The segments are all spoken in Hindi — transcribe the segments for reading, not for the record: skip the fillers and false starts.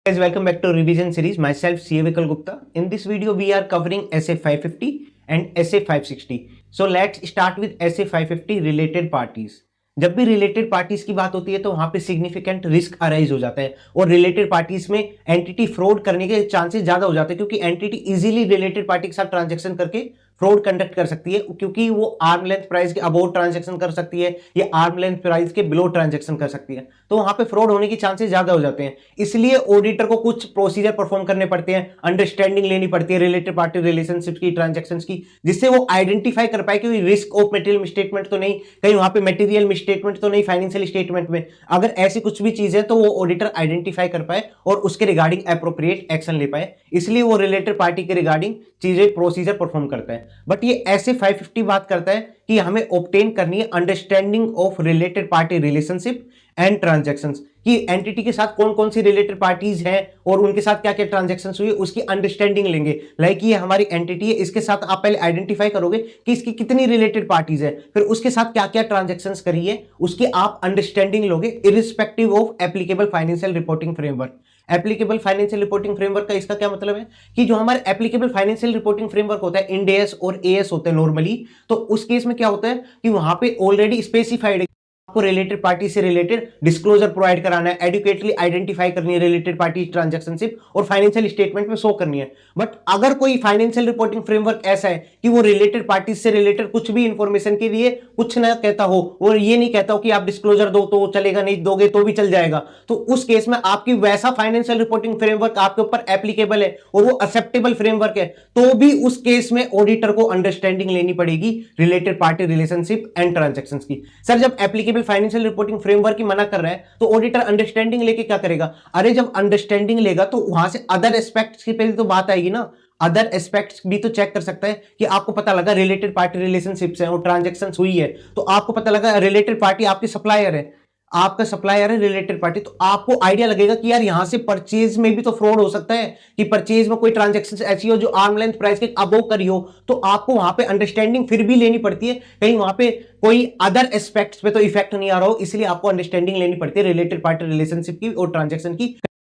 Guys, welcome back to revision series. Myself, CA Vikal Gupta. In this video, we are covering SA 550 and SA 560. So let's start with SA 550 related parties. जब भी रिलेटेड पार्टीज की बात होती है तो वहां पे सिग्निफिकेंट रिस्क अराइज हो जाता है और रिलेटेड पार्टीज में एंटिटी फ्रॉड करने के चांसेस ज्यादा हो जाते हैं क्योंकि एंटिटी इजीली रिलेटेड पार्टी के साथ ट्रांजैक्शन करके फ्रॉड कंडक्ट कर सकती है क्योंकि वो आर्म लेंथ प्राइस के अबोव ट्रांजैक्शन कर सकती है या आर्म लेंथ प्राइस के बिलो ट्रांजैक्शन कर सकती है, तो वहां पे फ्रॉड होने के चांसेस ज्यादा हो जाते हैं। इसलिए ऑडिटर को कुछ प्रोसीजर परफॉर्म करने पड़ते हैं, अंडरस्टैंडिंग लेनी पड़ती है रिलेटेड पार्टी रिलेशनशिप की, ट्रांजैक्शंस की, जिससे वो आइडेंटिफाई कर पाए कि रिस्क ऑफ मटेरियल मिसस्टेटमेंट तो नहीं, कहीं वहां पे मटेरियल मिसस्टेटमेंट तो नहीं फाइनेंशियल स्टेटमेंट में। अगर ऐसी कुछ भी चीज है तो वो ऑडिटर आइडेंटिफाई कर पाए और उसके रिगार्डिंग एप्रोप्रिएट एक्शन ले पाए, इसलिए वो रिलेटेड पार्टी के रिगार्डिंग चीजें प्रोसीजर परफॉर्म करता है। बट ये ऐसे 550 बात करता है कि हमें ऑब्टेन करनी है understanding of related party relationship and transactions, कि एंटिटी के साथ कौन कौन सी रिलेटेड पार्टीज हैं और उनके साथ क्या क्या ट्रांजैक्शंस हुई, उसकी अंडरस्टैंडिंग लेंगे। लाइक ये हमारी एंटिटी है, इसके साथ आप पहले आइडेंटिफाई करोगे कि इसकी कितनी रिलेटेड पार्टीज है, फिर उसके साथ क्या क्या ट्रांजैक्शंस करी है, उसकी आप अंडरस्टैंडिंग लोगे irrespective of applicable financial reporting framework. Applicable financial reporting framework का इसका क्या मतलब है कि जो हमारे एप्लीकेबल फाइनेंशियल रिपोर्टिंग फ्रेमवर्क होता है, इंड एएस और एएस होते हैं नॉर्मली, तो उस केस में क्या होता है कि वहां पे ऑलरेडी स्पेसिफाइड आपको रिलेटेड पार्टी से रिलेटेड डिस्क्लोजर प्रोवाइड कराना है, एडुकेटली आइडेंटिफाई करनी है रिलेटेड पार्टी ट्रांजैक्शनशिप और फाइनेंशियल स्टेटमेंट में शो करनी है। बट अगर कोई फाइनेंशियल रिपोर्टिंग फ्रेमवर्क ऐसा है कि वो रिलेटेड पार्टी से रिलेटेड कुछ भी इंफॉर्मेशन के लिए कुछ ना कहता हो और ये नहीं कहता हो कि आप डिस्क्लोजर दो तो चलेगा, नहीं दोगे तो भी चल जाएगा, तो उस केस में आपकी वैसा फाइनेंशियल रिपोर्टिंग फ्रेमवर्क आपके ऊपर एप्लीकेबल है और वो एक्सेप्टेबल फ्रेमवर्क है, तो भी उस केस में ऑडिटर को अंडरस्टैंडिंग लेनी पड़ेगी related party relationship and transactions की। सर जब एप्लीकेबल फाइनेंशियल रिपोर्टिंग फ्रेमवर्क की मना कर रहा है तो ऑडिटर अंडरस्टैंडिंग लेके क्या करेगा? अरे जब अंडरस्टैंडिंग लेगा तो वहां से अदर एस्पेक्ट्स की पहले तो बात आएगी ना, अदर एस्पेक्ट्स भी तो चेक कर सकता है कि आपको पता लगा रिलेटेड पार्टी रिलेशनशिप्स है और ट्रांजैक्शंस हुई है, तो आपको पता लगा रिलेटेड पार्टी आपकी सप्लायर है, आपका सप्लायर है रिलेटेड पार्टी, तो आपको आइडिया लगेगा कि यार यहां से परचेज में भी तो फ्रॉड हो सकता है कि परचेज में कोई ट्रांजैक्शन ऐसी हो जो आर्म लेंथ प्राइस के अबोव करी हो, तो आपको वहां पे अंडरस्टैंडिंग फिर भी लेनी पड़ती है, कहीं वहां पे कोई अदर एस्पेक्ट्स पे तो इफेक्ट नहीं आ रहा हो, इसलिए आपको अंडरस्टैंडिंग लेनी पड़ती है रिलेटेड पार्टी रिलेशनशिप की और ट्रांजैक्शन की,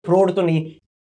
फ्रॉड तो नहीं।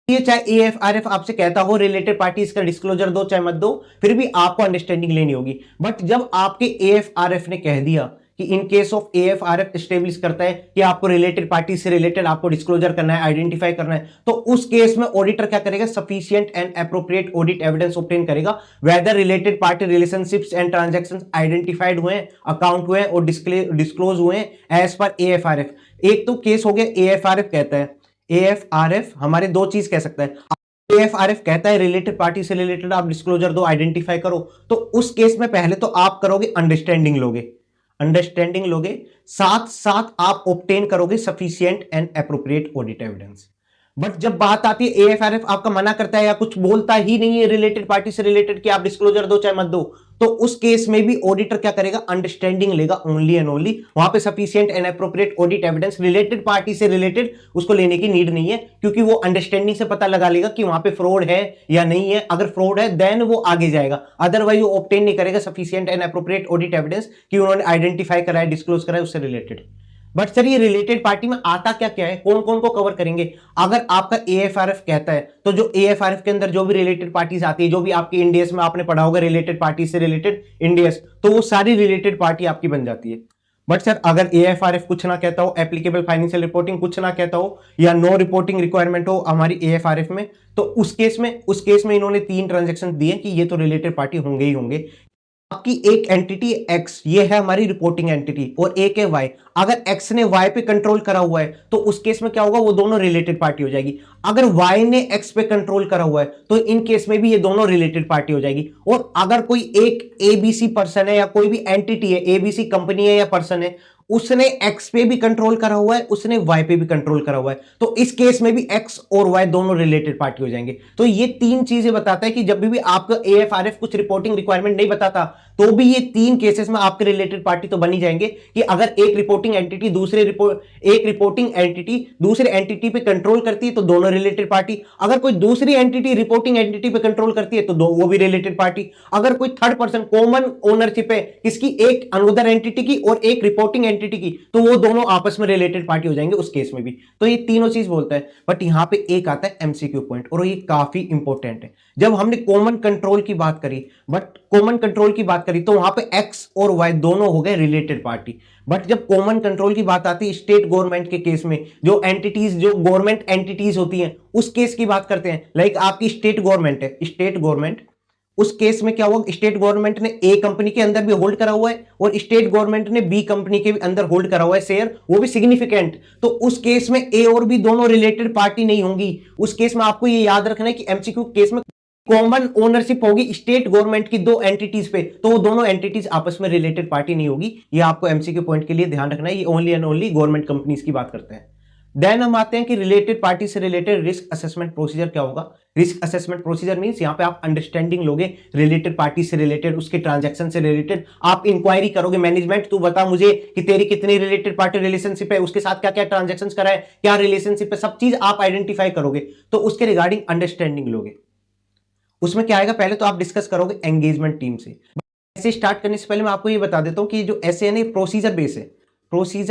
ये चाहे एएफआरएफ आपसे कहता हो रिलेटेड पार्टी इसका डिस्क्लोजर दो चाहे मत दो, फिर भी आपको अंडरस्टैंडिंग लेनी होगी। बट जब आपके एएफआरएफ ने कह दिया कि इन केस ऑफ एएफआरएफ एस्टेब्लिश करता है कि आपको रिलेटेड पार्टी से रिलेटेड आपको डिस्क्लोजर करना है, आइडेंटिफाई करना है, तो उस केस में ऑडिटर क्या करेगा? Sufficient and appropriate audit evidence obtain करेगा whether related party relationships and transactions identified हुए, अकाउंट हुए और डिस्क्लोज हुए एज पर एएफआरएफ। एक तो केस हो गया एएफआरएफ कहता है, एएफआरएफ हमारे दो चीज कह सकता है। एएफआरएफ कहता है रिलेटेड पार्टी से रिलेटेड आप डिस्क्लोजर दो, आइडेंटिफाई करो, तो उस केस में पहले तो आप करोगे अंडरस्टैंडिंग लोगे, अंडरस्टैंडिंग लोगे, साथ साथ आप ऑब्टेन करोगे sufficient and appropriate audit evidence. But जब बात आती है एएफआरएफ आपका मना करता है या कुछ बोलता ही नहीं है रिलेटेड पार्टी से रिलेटेड कि आप डिस्क्लोजर दो चाहे मत दो, तो उस केस में भी ऑडिटर क्या करेगा? अंडरस्टैंडिंग लेगा ओनली एंड ओनली, वहां पे sufficient and appropriate audit evidence related party से रिलेटेड उसको लेने की नीड नहीं है, क्योंकि वो अंडरस्टैंडिंग से पता लगा लेगा कि वहां पे फ्रॉड है या नहीं है। अगर फ्रॉड है देन वो आगे जाएगा, अदरवाइज वो ऑब्टेन नहीं करेगा sufficient and appropriate audit evidence कि उन्होंने आइडेंटिफाई कराया, डिस्क्लोज कराया उससे रिलेटेड। बट सर ये रिलेटेड पार्टी में आता क्या क्या है, कौन कौन को कवर करेंगे? अगर आपका एएफआरएफ कहता है तो जो एएफआरएफ के अंदर जो भी रिलेटेड पार्टीज आती है, जो भी आपके इंडियस में आपने पढ़ा होगा रिलेटेड पार्टी से रिलेटेड इंडियस, तो वो सारी रिलेटेड पार्टी आपकी बन जाती है। बट सर अगर एएफआरएफ कुछ ना कहता हो, एप्लीकेबल फाइनेंशियल रिपोर्टिंग कुछ ना कहता हो या नो रिपोर्टिंग रिक्वायरमेंट हो हमारी एएफआरएफ में, तो उस केस में इन्होंने 3 ट्रांजैक्शन दिए कि ये तो रिलेटेड पार्टी होंगे ही होंगे। आपकी एक एंटिटी एक्स, ये है हमारी रिपोर्टिंग एंटिटी, और एक है वाई। अगर एक्स ने वाई पे कंट्रोल करा हुआ है तो उस केस में क्या होगा? वो दोनों रिलेटेड पार्टी हो जाएगी। अगर वाई ने एक्स पे कंट्रोल करा हुआ है तो इन केस में भी ये दोनों रिलेटेड पार्टी हो जाएगी। और अगर कोई एक एबीसी पर्सन है या कोई भी एंटिटी है, एबीसी कंपनी है या पर्सन है, उसने एक्स पे भी कंट्रोल करा हुआ है, उसने वाई पे भी कंट्रोल करा हुआ है, तो इस केस में भी एक्स और वाई दोनों रिलेटेड पार्टी हो जाएंगे। तो ये 3 चीजें बताता है कि जब भी आपका एएफआरएफ कुछ रिपोर्टिंग रिक्वायरमेंट नहीं बताता तो भी ये तीन केसेस में आपके रिलेटेड पार्टी तो बनी जाएंगे कि अगर एक रिपोर्टिंग एंटिटी दूसरे एंटिटी पे कंट्रोल करती है तो दोनों रिलेटेड पार्टी, अगर कोई दूसरी एंटिटी रिपोर्टिंग एंटिटी पे कंट्रोल करती है तो वो भी रिलेटेड पार्टी, अगर कोई थर्ड पर्सन कॉमन ओनरशिप है किसकी, एक अनदर एंटिटी की और एक रिपोर्टिंग एंटिटी की, तो वो दोनों आपस में रिलेटेड पार्टी हो जाएंगे उस केस में भी। तो ये तीनों चीज बोलता है। बट यहां पे एक आता है एमसीक्यू पॉइंट और ये काफी इंपॉर्टेंट है। जब हमने कॉमन कंट्रोल की बात करी, तो वहां पे एक्स और वाई दोनों हो गए रिलेटेड पार्टी। बट जब कॉमन कंट्रोल की बात आती है स्टेट गवर्नमेंट के केस में, जो गवर्नमेंट एंटिटीज होती हैं उस केस की बात करते हैं, लाइक आपकी स्टेट गवर्नमेंट, उस केस में क्या हुआ, स्टेट गवर्नमेंट ने ए कंपनी के अंदर भी होल्ड करा हुआ है और स्टेट गवर्नमेंट ने बी कंपनी के अंदर होल्ड करा हुआ है शेयर, वो भी सिग्निफिकेंट। तो उस केस में ए और बी दोनों रिलेटेड पार्टी नहीं होंगी। उस केस में आपको ये याद रखना है कि एमसीक्यू केस में कॉमन ओनरशिप होगी स्टेट गवर्नमेंट की दो एंटिटीज पे, तो वो दोनों एंटिटीज आपस में रिलेटेड पार्टी नहीं होगी। ये आपको एमसीक्यू पॉइंट के लिए ध्यान रखना है। ये only and only government companies की बात करते हैं। देन हम आते हैं कि रिलेटेड पार्टी से रिलेटेड रिस्क असेसमेंट प्रोसीजर क्या होगा। रिस्क असेसमेंट प्रोसीजर मींस यहां पे आप अंडरस्टैंडिंग लोगे रिलेटेड पार्टी से रिलेटेड, उसके ट्रांजैक्शन से रिलेटेड आप इंक्वायरी करोगे। मैनेजमेंट तू बता मुझे कि तेरी कितनी रिलेटेड पार्टी रिलेशनशिप है, उसके साथ क्या क्या ट्रांजैक्शंस करा है, क्या रिलेशनशिप है, सब चीज आप आइडेंटिफाई करोगे। तो उसके रिगार्डिंग अंडरस्टैंडिंग लोगे। उसमें क्या आएगा, पहले तो आप डिस्कस करोगे एंगेजमेंट टीम से। ऐसे स्टार्ट करने से पहले मैं आपको ये बता देता हूं कि जो ऐसे है ना प्रोसीजर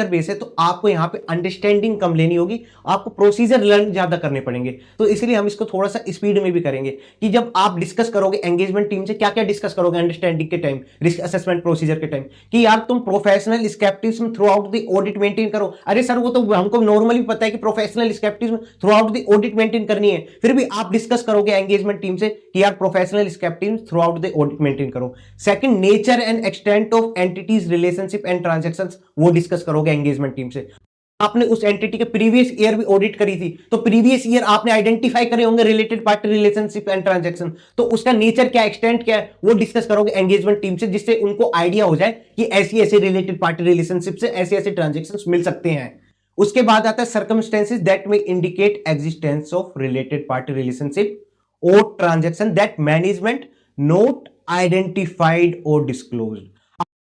बेस है, तो आपको यहां पे अंडरस्टैंडिंग कम लेनी होगी, आपको प्रोसीजर लर्न ज्यादा करने पड़ेंगे। तो इसलिए हम इसको थोड़ा सा स्पीड में भी करेंगे कि जब आप डिस्कस करोगे एंगेजमेंट टीम से क्या क्या डिस्कस करोगे अंडरस्टैंडिंग के टाइम, रिस्क असेसमेंट प्रोसीजर के टाइम, कि यार तुम professional scepticism throughout the audit maintain करो। अरे सर वो तो हमको नॉर्मली पता है कि professional scepticism throughout the audit maintain करनी है, फिर भी आप डिस्कस करोगे एंगेजमेंट टीम से कि यार professional scepticism throughout the audit maintain करो। Second, nature and extent of entities relationship and transactions, वो डिस्कस करोगे एंगेजमेंट टीम से। आपने उस एंटिटी के प्रीवियस ईयर भी ऑडिट करी थी, तो प्रीवियस ईयर आपने आइडेंटिफाई करे होंगे related party relationship and transaction, तो उसका नेचर क्या, एक्सटेंट क्या है, वो डिस्कस करोगे एंगेजमेंट टीम से, जिससे उनको आइडिया हो जाए कि ऐसी ऐसी रिलेटेड पार्टी रिलेशनशिप से ऐसे ऐसे ट्रांजैक्शंस मिल सकते हैं। उसके बाद आता है सर्कमस्टेंसेस दैट में indicate existence of related party relationship और transaction that management not identified और डिस्क्लोज्ड।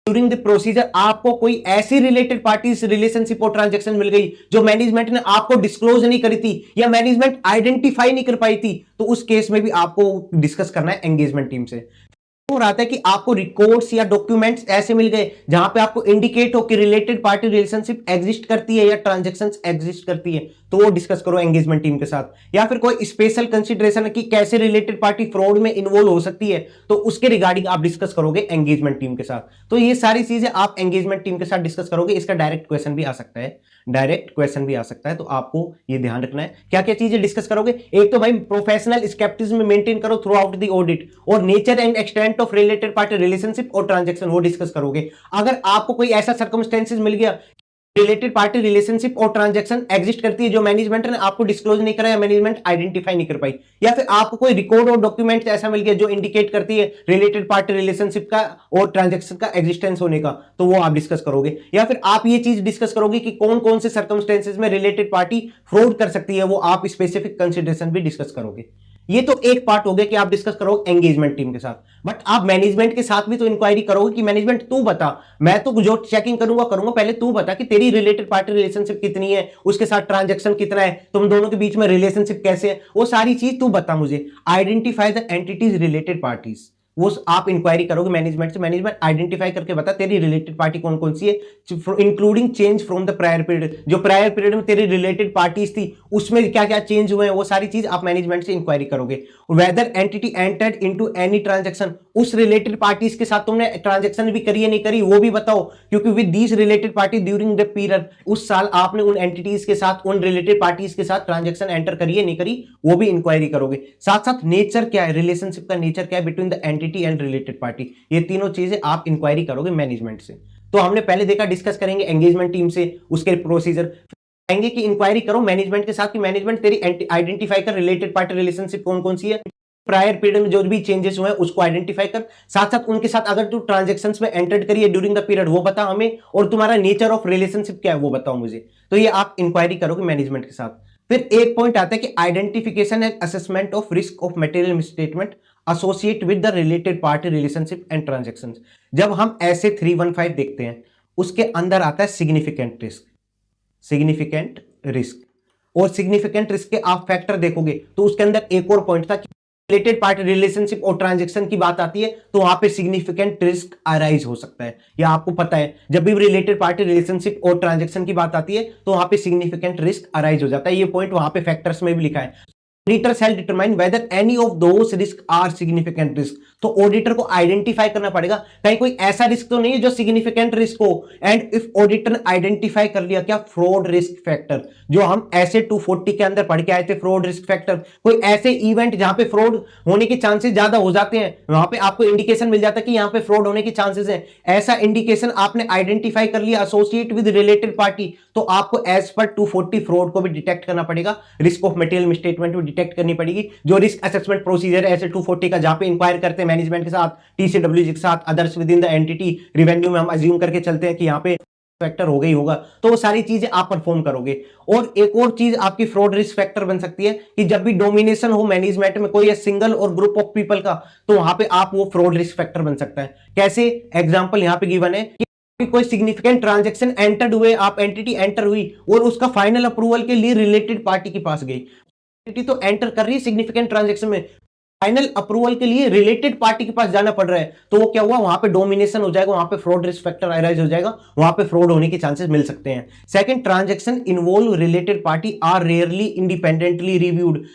ड्यूरिंग द प्रोसीजर आपको कोई ऐसी रिलेटेड पार्टीज रिलेशनशिप और ट्रांजैक्शन मिल गई जो मैनेजमेंट ने आपको डिस्क्लोज नहीं करी थी या मैनेजमेंट आइडेंटिफाई नहीं कर पाई थी, तो उस केस में भी आपको डिस्कस करना है एंगेजमेंट टीम से। और आता है कि आपको रिकॉर्ड्स या डॉक्यूमेंट्स ऐसे मिल गए जहां पे आपको इंडिकेट हो कि रिलेटेड पार्टी रिलेशनशिप एग्जिस्ट करती है या ट्रांजैक्शंस एग्जिस्ट करती है, तो वो डिस्कस करो एंगेजमेंट टीम के साथ। या फिर कोई स्पेशल कंसीडरेशन है कि कैसे रिलेटेड पार्टी फ्रॉड में इन्वॉल्व हो सकती है, तो उसके रिगार्डिंग आप डिस्कस करोगे एंगेजमेंट टीम के साथ। तो ये सारी चीजें आप एंगेजमेंट टीम के साथ डिस्कस करोगे। इसका डायरेक्ट क्वेश्चन भी आ सकता है, तो आपको ये ध्यान रखना है क्या क्या चीजें डिस्कस करोगे। एक तो भाई प्रोफेशनल स्केप्टिज्म मेंटेन करो थ्रू आउट द ऑडिट, और nature and extent of related party relationship और ट्रांजैक्शन वो डिस्कस करोगे। अगर आपको कोई ऐसा सर्कमस्टेंसेस मिल गया रिलेटेड पार्टी रिलेशनशिप और ट्रांजैक्शन एग्जिस्ट करती है जो मैनेजमेंट ने आपको डिस्क्लोज नहीं करा या मैनेजमेंट आइडेंटिफाई नहीं कर पाई, या फिर आपको कोई रिकॉर्ड और डॉक्यूमेंट ऐसा मिल गया जो इंडिकेट करती है रिलेटेड पार्टी रिलेशनशिप का और ट्रांजैक्शन का एग्जिस्टेंस होने का, तो वो आप डिस्कस करोगे। या फिर आप ये चीज डिस्कस करोगे कि कौन कौन से सर्कमस्टेंसेस में रिलेटेड पार्टी फ्रॉड कर सकती है, वो आप स्पेसिफिक कंसिडरेशन भी डिस्कस करोगे। ये तो एक पार्ट हो गया कि आप डिस्कस करोगे एंगेजमेंट टीम के साथ। बट आप मैनेजमेंट के साथ भी तो इंक्वायरी करोगे कि मैनेजमेंट तू बता, मैं तो जो चेकिंग करूंगा, पहले तू बता कि तेरी रिलेटेड पार्टी रिलेशनशिप कितनी है, उसके साथ ट्रांजैक्शन कितना है, तुम दोनों के बीच में रिलेशनशिप कैसे है, वो सारी चीज तू बता मुझे। Identify the entities related parties, वो आप इंक्वायरी करोगे मैनेजमेंट से। मैनेजमेंट आइडेंटिफाई करके बता तेरी रिलेटेड पार्टी कौन कौन सी है, including change from the prior period, जो प्रायर पीरियड में तेरी रिलेटेड पार्टीज थी उसमें क्या क्या चेंज हुए हैं, वो सारी चीज आप मैनेजमेंट से इंक्वायरी करोगे। Whether entity entered into any transaction, उस रिलेटेड पार्टीज के साथ तुमने ट्रांजैक्शन भी करी है नहीं करी वो भी बताओ, क्योंकि with these related party during the period, उस साल आपने उन एंटिटीज के साथ, उन रिलेटेड पार्टीज के साथ ट्रांजैक्शन एंटर करी है नहीं करी, वो भी इंक्वायरी करोगे। साथ साथ नेचर क्या है, रिलेशनशिप का नेचर क्या है between the entity and related party, ये तीनों चीजें आप इंक्वायरी करोगे मैनेजमेंट से। तो हमने पहले देखा, डिस्कस करेंगे एंगेजमेंट टीम से उसके प्रोसीजर, आएंगे कि इंक्वायरी करो मैनेजमेंट के साथ कि मैनेजमेंट तेरी आइडेंटिफाई कर रिलेटेड पार्टी रिलेशनशिप कौन कौन सी है, प्रायर पीरियड में जो भी चेंजेस हुए हैं उसको आइडेंटिफाई कर। साथ साथ उनके साथ अगर तू ट्रांजैक्शंस में एंटर्ड करी है ड्यूरिंग द पीरियड वो बता हमें, और तुम्हारा नेचर ऑफ रिलेशनशिप क्या है वो बताओ मुझे। तो ये आप इंक्वायरी करोगे मैनेजमेंट के साथ। फिर एक पॉइंट आता है कि identification and assessment of risk of material misstatement associate with the related party relationship and transactions. जब हम ऐसे 315 देखते हैं उसके अंदर आता है सिग्निफिकेंट रिस्क, सिग्निफिकेंट रिस्क, और सिग्निफिकेंट रिस्क के आप फैक्टर देखोगे तो उसके अंदर एक और पॉइंट था, रिलेटेड पार्टी रिलेशनशिप और ट्रांजैक्शन की बात आती है तो वहां पे सिग्निफिकेंट रिस्क अराइज हो सकता है। या आपको पता है जब भी रिलेटेड पार्टी रिलेशनशिप और ट्रांजैक्शन की बात आती है तो वहां पे सिग्निफिकेंट रिस्क अराइज हो जाता है। ये पॉइंट वहां पे फैक्टर्स में भी लिखा है। Auditor shall determine whether any of those risk are significant risk. तो ऑडिटर को आइडेंटिफाई करना पड़ेगा कहीं कोई ऐसा रिस्क तो नहीं है जो सिग्निफिकेंट रिस्क हो। एंड इफ ऑडिटर आइडेंटिफाई कर लिया क्या, फ्रॉड रिस्क फैक्टर, जो हम ऐसे 240 के अंदर पढ़ के आए थे, फ्रॉड रिस्क फैक्टर, कोई ऐसे इवेंट जहां पे फ्रॉड होने के चांसेस ज्यादा हो जाते हैं, वहां पे आपको इंडिकेशन मिल जाता है कि यहां पे फ्रॉड होने के चांसेस हैं, ऐसा इंडिकेशन आपने आइडेंटिफाई कर लिया एसोसिएट विद रिलेटेड पार्टी, तो आपको एज पर 240 फ्रॉड को भी डिटेक्ट करना पड़ेगा, रिस्क ऑफ मटेरियल मिसस्टेटमेंट भी डिटेक्ट करनी पड़ेगी। जो रिस्क असेसमेंट प्रोसीजर है ऐसे 240 का, जहां पे इंक्वायर करते हैं मैनेजमेंट के साथ, टीसीडब्ल्यूजी के साथ, others with in the entity, revenue में हम अज्यूम करके चलते हैं कि यहां पे फैक्टर हो गई होगा, तो वो सारी चीजें आप परफॉर्म करोगे। और एक और चीज आपकी फ्रॉड रिस्क फैक्टर बन सकती है कि जब भी डोमिनेशन हो मैनेजमेंट में कोई सिंगल और ग्रुप ऑफ पीपल का, तो वहां पे आप वो फ्रॉड रिस्क फैक्टर बन सकता है। कैसे, एग्जांपल यहां पे गिवन है कि कोई सिग्निफिकेंट ट्रांजैक्शन एंटर्ड हुए, आप एंटिटी एंटर हुई और उसका फाइनल अप्रूवल के लिए रिलेटेड पार्टी के पास गई, एंटिटी तो एंटर कर रही है सिग्निफिकेंट ट्रांजैक्शन में, फाइनल अप्रूवल के लिए रिलेटेड पार्टी के पास जाना पड़ रहा है, तो वो क्या हुआ, वहां पे डोमिनेशन हो जाएगा, वहां पे फ्रॉड रिस्क फैक्टर अराइज हो जाएगा, वहां पे फ्रॉड होने के चांसेस मिल सकते हैं। Second, transaction involve related party are rarely independently reviewed.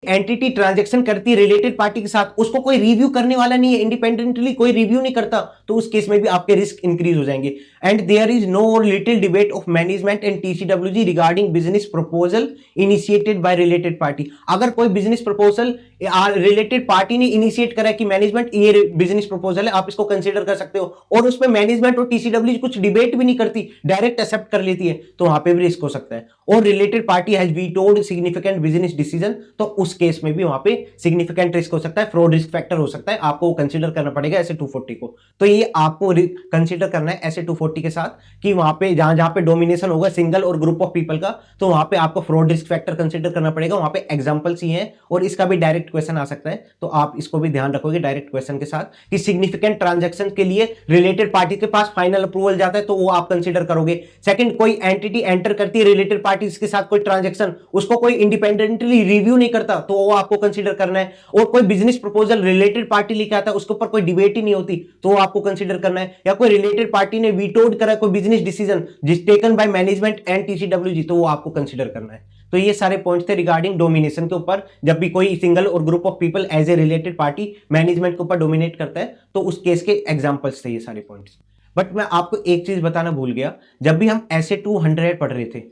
Entity transaction करती है रिलेटेड पार्टी के साथ, उसको कोई रिव्यू करने वाला नहीं है, इंडिपेंडेंटली कोई रिव्यू नहीं करता, तो उस केस में भी आपके रिस्क इंक्रीज हो जाएंगे। एंड देयर इज नो और little debate of management and TCWG regarding business proposal initiated by related party. अगर कोई बिजनेस प्रपोजल रिलेटेड पार्टी ने इनिशिएट करा कि मैनेजमेंट ये बिजनेस प्रपोजल है, आप इसको कंसिडर कर सकते हो, और उसमें मैनेजमेंट और टीसीडब्ल्यूजी कुछ डिबेट भी नहीं करती, डायरेक्ट एक्सेप्ट कर लेती है, तो वहां पे भी रिस्क हो सकता है। और related party has vetoed significant business decision, तो उस केस में भी वहां पे सिग्निफिकेंट रिस्क हो सकता है, फ्रॉड रिस्क फैक्टर हो सकता है, आपको कंसीडर करना पड़ेगा ऐसे 240 को। तो ये आपको कंसीडर करना है ऐसे 240 के साथ कि वहां पे जहां जहां पे डोमिनेशन होगा सिंगल और ग्रुप ऑफ पीपल का, तो वहां पे आपको फ्रॉड रिस्क फैक्टर कंसीडर करना पड़ेगा। वहां पे एग्जांपल्स ही हैं और इसका भी डायरेक्ट क्वेश्चन आ सकता है, तो आप इसको भी ध्यान रखोगे डायरेक्ट क्वेश्चन के साथ कि सिग्निफिकेंट ट्रांजैक्शन के लिए रिलेटेड पार्टी के पास फाइनल अप्रूवल जाता है, तो वो आप कंसीडर करोगे। सेकंड, कोई एंटिटी एंटर करती है रिलेटेड पार्टीज के साथ कोई ट्रांजैक्शन, उसको कोई इंडिपेंडेंटली रिव्यू नहीं करता, तो वो आपको कंसीडर करना है। और कोई बिजनेस प्रपोजल रिलेटेड पार्टी लेके आता है, उसके ऊपर कोई डिबेट ही नहीं होती, तो वो आपको कंसीडर करना है। या कोई रिलेटेड पार्टी ने वीटोड करा कोई बिजनेस डिसीजन जिस taken by management and TCWG, तो वो आपको कंसीडर करना है। तो ये सारे पॉइंट्स थे रिगार्डिंग डोमिनेशन के ऊपर, जब भी कोई सिंगल और group of people as a related party management के ऊपर डोमिनेट करता है, तो उस केस के एग्जांपल्स थे ये सारे पॉइंट्स। बट मैं आपको एक चीज बताना भूल गया, जब भी हम ऐसे 200 पढ़ रहे थे,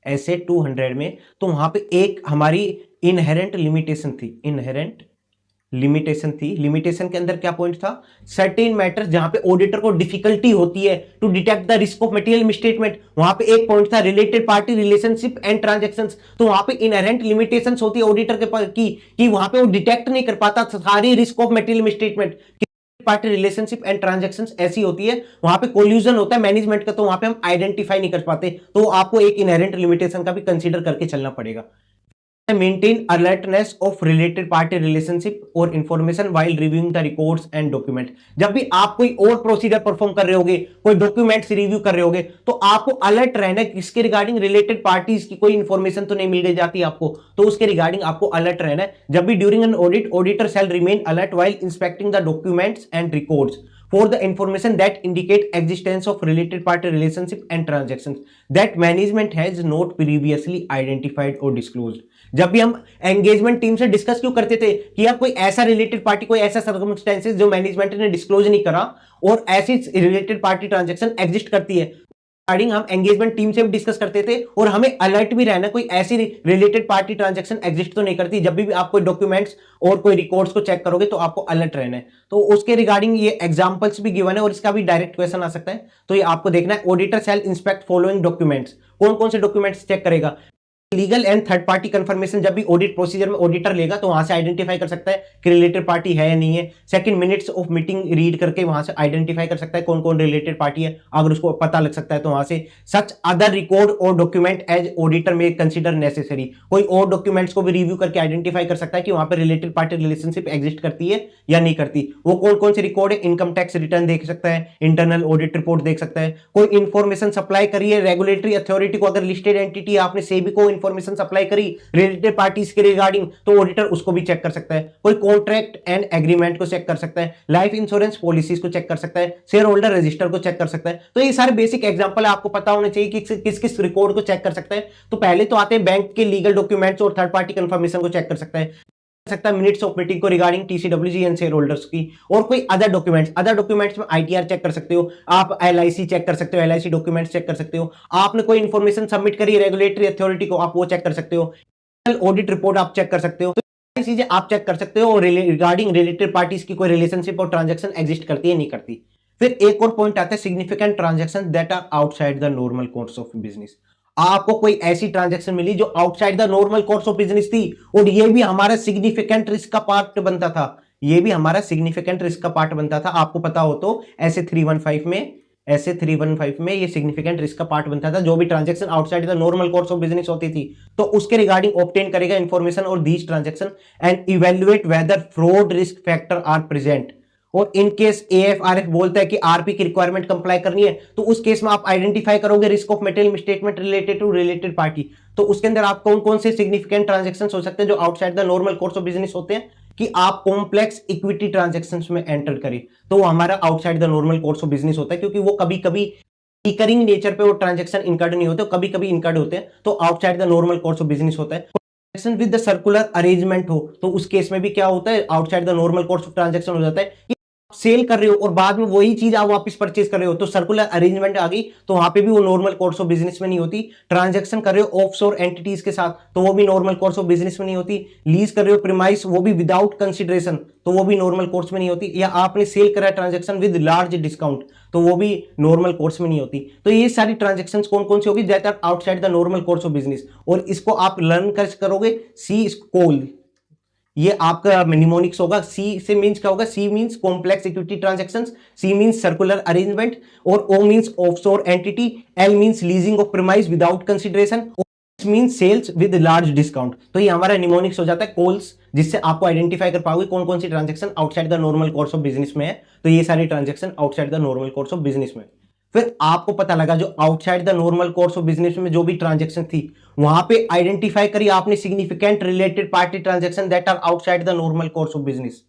ऐसे 200 में, तो वहां पे एक हमारी इनहेरेंट लिमिटेशन थी, इनहेरेंट लिमिटेशन थी। लिमिटेशन के अंदर क्या पॉइंट था, सर्टेन मैटर्स जहां पे ऑडिटर को डिफिकल्टी होती है to detect the risk of material misstatement, वहां पे एक पॉइंट था related party relationship and transactions, तो वहां पे इनहेरेंट लिमिटेशंस होती है ऑडिटर के पास कि वहां पे वो डिटेक्ट नहीं कर पाता सारी risk of material misstatement. Party relationship and transactions ऐसी होती है, वहां पे कोल्यूजन होता है मैनेजमेंट का, तो वहां पे हम आइडेंटिफाई नहीं कर पाते, तो आपको एक इनहेरेंट लिमिटेशन का भी कंसीडर करके चलना पड़ेगा। Maintain alertness of related party relationship और information while reviewing the records and document. जब भी आप कोई और प्रोसीजर परफॉर्म कर रहे होगे, कोई डॉक्यूमेंट्स रिव्यू कर रहे होगे, तो आपको अलर्ट रहना है किसके रिगार्डिंग, रिलेटेड पार्टीज की कोई इंफॉर्मेशन तो नहीं मिल गई जाती आपको, तो उसके रिगार्डिंग आपको अलर्ट रहना है। जब भी during an audit, auditor shall remain alert while inspecting the documents and records for the information that indicate existence of related party relationship and transactions that management has not previously identified or disclosed। जब भी हम एंगेजमेंट टीम से डिस्कस क्यों करते थे कि यार कोई ऐसा रिलेटेड पार्टी, कोई ऐसा सर्कमस्टेंसेस जो मैनेजमेंट ने डिस्क्लोज नहीं करा और ऐसी रिलेटेड पार्टी ट्रांजैक्शन एग्जिस्ट करती है, हम एंगेजमेंट टीम से भी डिस्कस करते थे, और हमें अलर्ट भी रहना कोई ऐसी रिलेटेड पार्टी ट्रांजैक्शन एग्जिस्ट तो नहीं करती। जब भी आप कोई डॉक्यूमेंट्स और कोई रिकॉर्ड्स को चेक करोगे तो आपको अलर्ट रहना है। तो उसके रिगार्डिंग ये एग्जांपल्स भी गिवन है और इसका भी डायरेक्ट क्वेश्चन आ सकता है, तो ये आपको देखना है। ऑडिटर शैल इंस्पेक्ट फॉलोइंग डॉक्यूमेंट्स, कौन कौन से डॉक्यूमेंट्स चेक करेगा, legal and third party confirmation जब भी ऑडिट प्रोसीजर में ऑडिटर लेगा तो वहां से आइडेंटिफाई कर सकता है कि रिलेटेड पार्टी है या नहीं है। Second, minutes of meeting read करके वहां से आइडेंटिफाई कर सकता है कौन कौन रिलेटेड पार्टी है, अगर उसको पता लग सकता है तो वहां से। सच अदर रिकॉर्ड और डॉक्यूमेंट एज ऑडिटर में कंसिडर नेसेसरी, कोई और डॉक्यूमेंट्स को भी रिव्यू करके आइडेंटिफाई कर सकता है कि वहां पर रिलेटेड पार्टी रिलेशनशिप एग्जिस्ट करती है या नहीं करती। वो कौन कौन से रिकॉर्ड है, इनकम टैक्स रिटर्न देख सकता है, इंटरनल ऑडिट रिपोर्ट देख सकता है, कोई इंफॉर्मेशन सप्लाई करी है रेगुलेटरी अथॉरिटी को, अगर लिस्टेड एंटिटी आपने सेबी को इंफॉर्मेशन सप्लाई करी रिलेटेड पार्टीज के रिगार्डिंग तो ऑडिटर उसको भी चेक कर सकता है। कोई कॉन्ट्रैक्ट एंड एग्रीमेंट को चेक कर सकता है, लाइफ इंश्योरेंस पॉलिसीज को चेक कर सकता है, शेयर होल्डर रजिस्टर को चेक कर सकता है। तो ये सारे बेसिक एग्जांपल आपको पता होने चाहिए कि किस किस रिकॉर्ड को चेक कर सकता है। तो पहले तो आते हैं बैंक के लीगल डॉक्यूमेंट्स और थर्ड पार्टी कंफर्मेशन को चेक कर सकता है मिनट्स ऑफ मीटिंग को regarding TCWG and share holders की, और कोई अदर डॉक्यूमेंट्स में आईटीआर चेक कर सकते हो आप, एलआईसी चेक कर सकते हो, एलआईसी डॉक्यूमेंट्स चेक कर सकते हो, आपने कोई इन्फॉर्मेशन सबमिट करी रेगुलेटरी अथॉरिटी को आप वो चेक कर सकते हो, ऑडिट रिपोर्ट आप चेक कर सकते हो। तो चीजें आप चेक कर सकते हो और रिगार्डिंग रिलेटेड पार्टीज की कोई रिलेशनशिप और ट्रांजैक्शन एग्जिस्ट करती है नहीं करती। फिर एक और पॉइंट आता है significant transaction that are outside the normal course of business. आपको कोई ऐसी ट्रांजैक्शन मिली जो outside the normal course of business थी और ये भी हमारा सिग्निफिकेंट रिस्क का पार्ट बनता था, ये भी हमारा सिग्निफिकेंट रिस्क का पार्ट बनता था। आपको पता हो तो ऐसे 315 में ये सिग्निफिकेंट रिस्क का पार्ट बनता था। जो भी transaction outside the normal course of business होती थी तो उसके रिगार्डिंग ऑब्टेन करेगा इंफॉर्मेशन और these transaction and evaluate whether fraud risk factor are present. और इन केस एएफआरएफ बोलता है कि आरपी की रिक्वायरमेंट कंप्लाई करनी है तो उस केस में आप आइडेंटिफाई करोगे risk of material statement related to related party. तो उसके अंदर आप कौन कौन से सिग्निफिकेंट ट्रांजैक्शंस हो सकते हैं जो outside the normal course of business होते हैं कि आप कॉम्प्लेक्स इक्विटी ट्रांजैक्शंस में एंटर करें तो वो हमारा outside the normal course of business होता है, क्योंकि वो कभी कभी रिकरिंग नेचर पे वो ट्रांजैक्शन इनकर्ड नहीं होते, कभी कभी इनकर्ड होते हैं तो outside the normal course of business होता है। Transaction with the circular arrangement हो तो उस केस में भी क्या होता है, outside the normal course of transaction हो जाता है। सेल कर रहे हो और बाद में वही चीज आप वापस परचेज कर रहे हो तो सर्कुलर अरेंजमेंट आ गई, तो वहां पे भी वो नॉर्मल कोर्स ऑफ बिजनेस में नहीं होती। ट्रांजैक्शन कर रहे हो ऑफशोर एंटिटीज के साथ तो वो भी नॉर्मल कोर्स ऑफ बिजनेस में नहीं होती। लीज कर रहे हो प्रीमाइस वो भी विदाउट कंसिडरेशन तो वो भी नॉर्मल कोर्स में नहीं होती। या आपने सेल करा ट्रांजैक्शन विद लार्ज डिस्काउंट तो वो भी नॉर्मल कोर्स में नहीं होती। तो ये सारी ट्रांजैक्शंस कौन कौन सी होगी that are outside the normal course of business, और इसको आप लर्न करोगे सी स्कोल। ये आपका निमोनिक्स होगा। सी से मींस क्या होगा, C means complex equity transactions, C means circular arrangement, और O means offshore entity, L means leasing of premise without consideration, means sales with large discount. तो ये हमारा निमोनिक्स हो जाता है कोल्स, जिससे आपको आइडेंटिफाई कर पाओगे कौन कौन सी transaction outside the normal course of business में है। तो ये सारी transaction outside the normal course of business में। फिर आपको पता लगा जो outside the normal course of business में जो भी ट्रांजैक्शन थी वहां पे आइडेंटिफाई करी आपने significant related party transaction that are outside the normal course of business.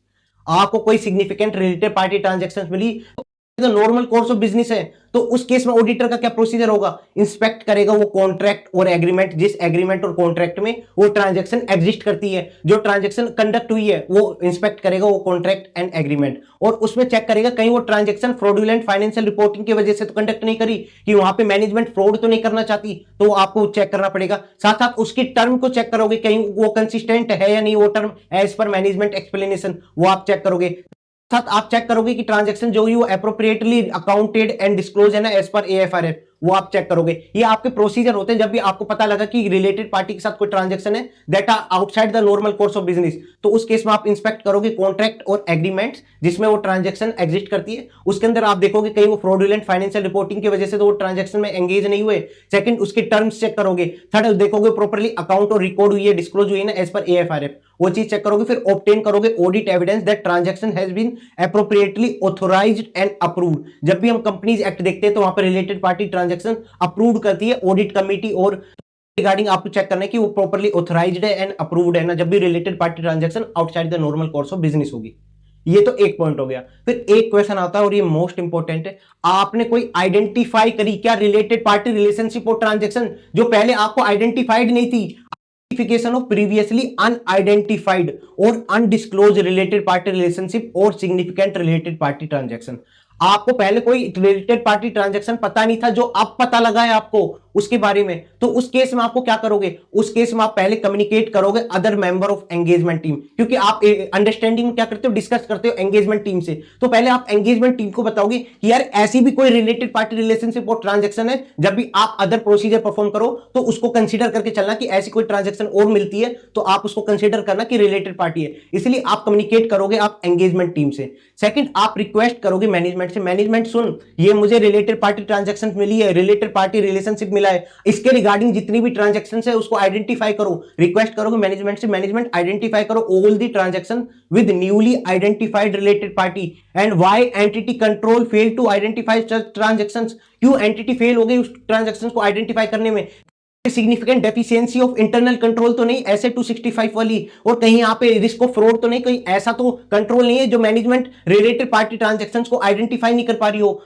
आपको कोई सिग्निफिकेंट रिलेटेड पार्टी ट्रांजैक्शन मिली नॉर्मल कोर्स ऑफ बिजनेस है तो उस केस में ऑडिटर का क्या प्रोसीजर होगा, इंस्पेक्ट करेगा वो कॉन्ट्रैक्ट और एग्रीमेंट, जिस एग्रीमेंट और कॉन्ट्रैक्ट में वो ट्रांजैक्शन एग्जिस्ट करती है, जो ट्रांजैक्शन कंडक्ट हुई है वो इंस्पेक्ट करेगा वो कॉन्ट्रैक्ट एंड एग्रीमेंट, और उसमें चेक करेगा कहीं वो ट्रांजैक्शन फ्रॉडुलेंट फाइनेंशियल रिपोर्टिंग की वजह से तो कंडक्ट नहीं करी, कि वहां पे मैनेजमेंट फ्रॉड तो नहीं करना चाहती, तो आपको चेक करना पड़ेगा। साथ साथ उसकी टर्म को चेक करोगे कहीं वो कंसिस्टेंट है या नहीं, वो टर्म एज पर मैनेजमेंट एक्सप्लेनेशन वो आप चेक करोगे। साथ आप चेक करोगे कि ट्रांजैक्शन जो हुई वो एप्रोप्रिएटली अकाउंटेड एंड डिस्क्लोज है ना एज पर एएफआरएफ, वो आप चेक करोगे। ये आपके प्रोसीजर होते हैं जब भी आपको पता लगा कि रिलेटेड पार्टी के साथ कोई ट्रांजैक्शन है that are outside the normal course of business, तो उस केस में आप इंस्पेक्ट करोगे कॉन्ट्रैक्ट और एग्रीमेंट्स जिसमें वो ट्रांजैक्शन एग्जिस्ट करती है। उसके अंदर आप देखोगे कहीं वो फ्रॉडुलेंट फाइनेंशियल रिपोर्टिंग की वजह से तो वो ट्रांजैक्शन में एंगेज नहीं हुए। सेकंड, उसके टर्म्स चेक करोगे। थर्ड, देखोगे प्रॉपर्ली अकाउंट और रिकॉर्ड हुई है, डिस्क्लोज हुई है ना एज पर एएफआरएफ, वो चीज चेक करोगे। फिर ऑब्टेन करोगे audit evidence that transaction has been appropriately authorised and approved. जब भी हम कंपनीज एक्ट देखते हैं तो वहां पर रिलेटेड पार्टी ट्रांजैक्शन अप्रूव करती है ऑडिट कमेटी, और रिगार्डिंग आपको चेक करना है कि वो प्रॉपर्ली ऑथराइज्ड है एंड अप्रूव्ड है ना, जब भी related party transaction outside the normal course of business होगी। ये तो एक पॉइंट हो गया। फिर एक क्वेश्चन आता है और ये मोस्ट इंपॉर्टेंट है, आपने कोई आइडेंटिफाई करी क्या रिलेटेड पार्टी रिलेशनशिप और ट्रांजैक्शन जो पहले आपको आइडेंटिफाइड नहीं थी, आइडेंटिफिकेशन ऑफ प्रीवियसली अनआइडेंटिफाइड और अनडिस्क्लोज रिलेटेड पार्टी रिलेशनशिप और सिग्निफिकेंट रिलेटेड पार्टी ट्रांजैक्शन। आपको पहले कोई रिलेटेड पार्टी ट्रांजैक्शन पता नहीं था जो अब पता लगा है आपको उसके बारे में, तो उस केस में आपको क्या करोगे, उस केस में आप पहले कम्युनिकेट करोगे other member of engagement team, क्योंकि आप अंडरस्टैंडिंग में क्या करते हो, डिस्कस करते हो एंगेजमेंट टीम से। तो पहले आप एंगेजमेंट टीम को बताओगे कि यार ऐसी भी कोई रिलेटेड पार्टी रिलेशनशिप और ट्रांजेक्शन है, जब भी आप अदर प्रोसीजर परफॉर्म करो तो उसको कंसिडर करके चलना कि ऐसी कोई ट्रांजेक्शन और मिलती है तो आप उसको कंसिडर करना कि रिलेटेड पार्टी है, इसलिए आप कम्युनिकेट करोगे आप एंगेजमेंट टीम से। सेकंड, आप रिक्वेस्ट करोगे मैनेजमेंट से, मैनेजमेंट सुन ये मुझे रिलेटेड पार्टी ट्रांजैक्शन मिली है, रिलेटेड पार्टी रिलेशनशिप मिला है, इसके रिगार्डिंग जितनी भी ट्रांजैक्शन है उसको आइडेंटिफाई करो। रिक्वेस्ट करोगे मैनेजमेंट से, मैनेजमेंट आइडेंटिफाई करो all the transaction with newly identified related party and why entity control fail to identify transactions, क्यों एंटिटी फेल हो गई उस ट्रांजैक्शन को आइडेंटिफाई करने में, significant deficiency of internal control तो नहीं ऐसे 265 वाली, और कहीं यहाँ पे रिस्क ऑफ फ्रॉड तो नहीं, कहीं ऐसा तो कंट्रोल नहीं है जो मैनेजमेंट रिलेटेड पार्टी ट्रांजैक्शंस को आइडेंटिफाई नहीं कर पा रही हो,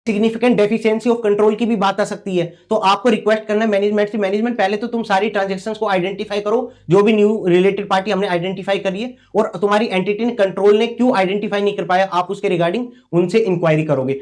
सिग्निफिकेंट डेफिशिएंसी ऑफ कंट्रोल की भी बात आ सकती है। तो आपको रिक्वेस्ट करना है मैनेजमेंट से, मैनेजमेंट पहले तो तुम सारी ट्रांजैक्शंस को आइडेंटिफाई करो जो भी न्यू रिलेटेड पार्टी हमने आइडेंटिफाई करी है और तुम्हारी एंटिटी ने कंट्रोल ने क्यों आइडेंटिफाई नहीं कर पाया, आप उसके रिगार्डिंग उनसे इंक्वायरी करोगे।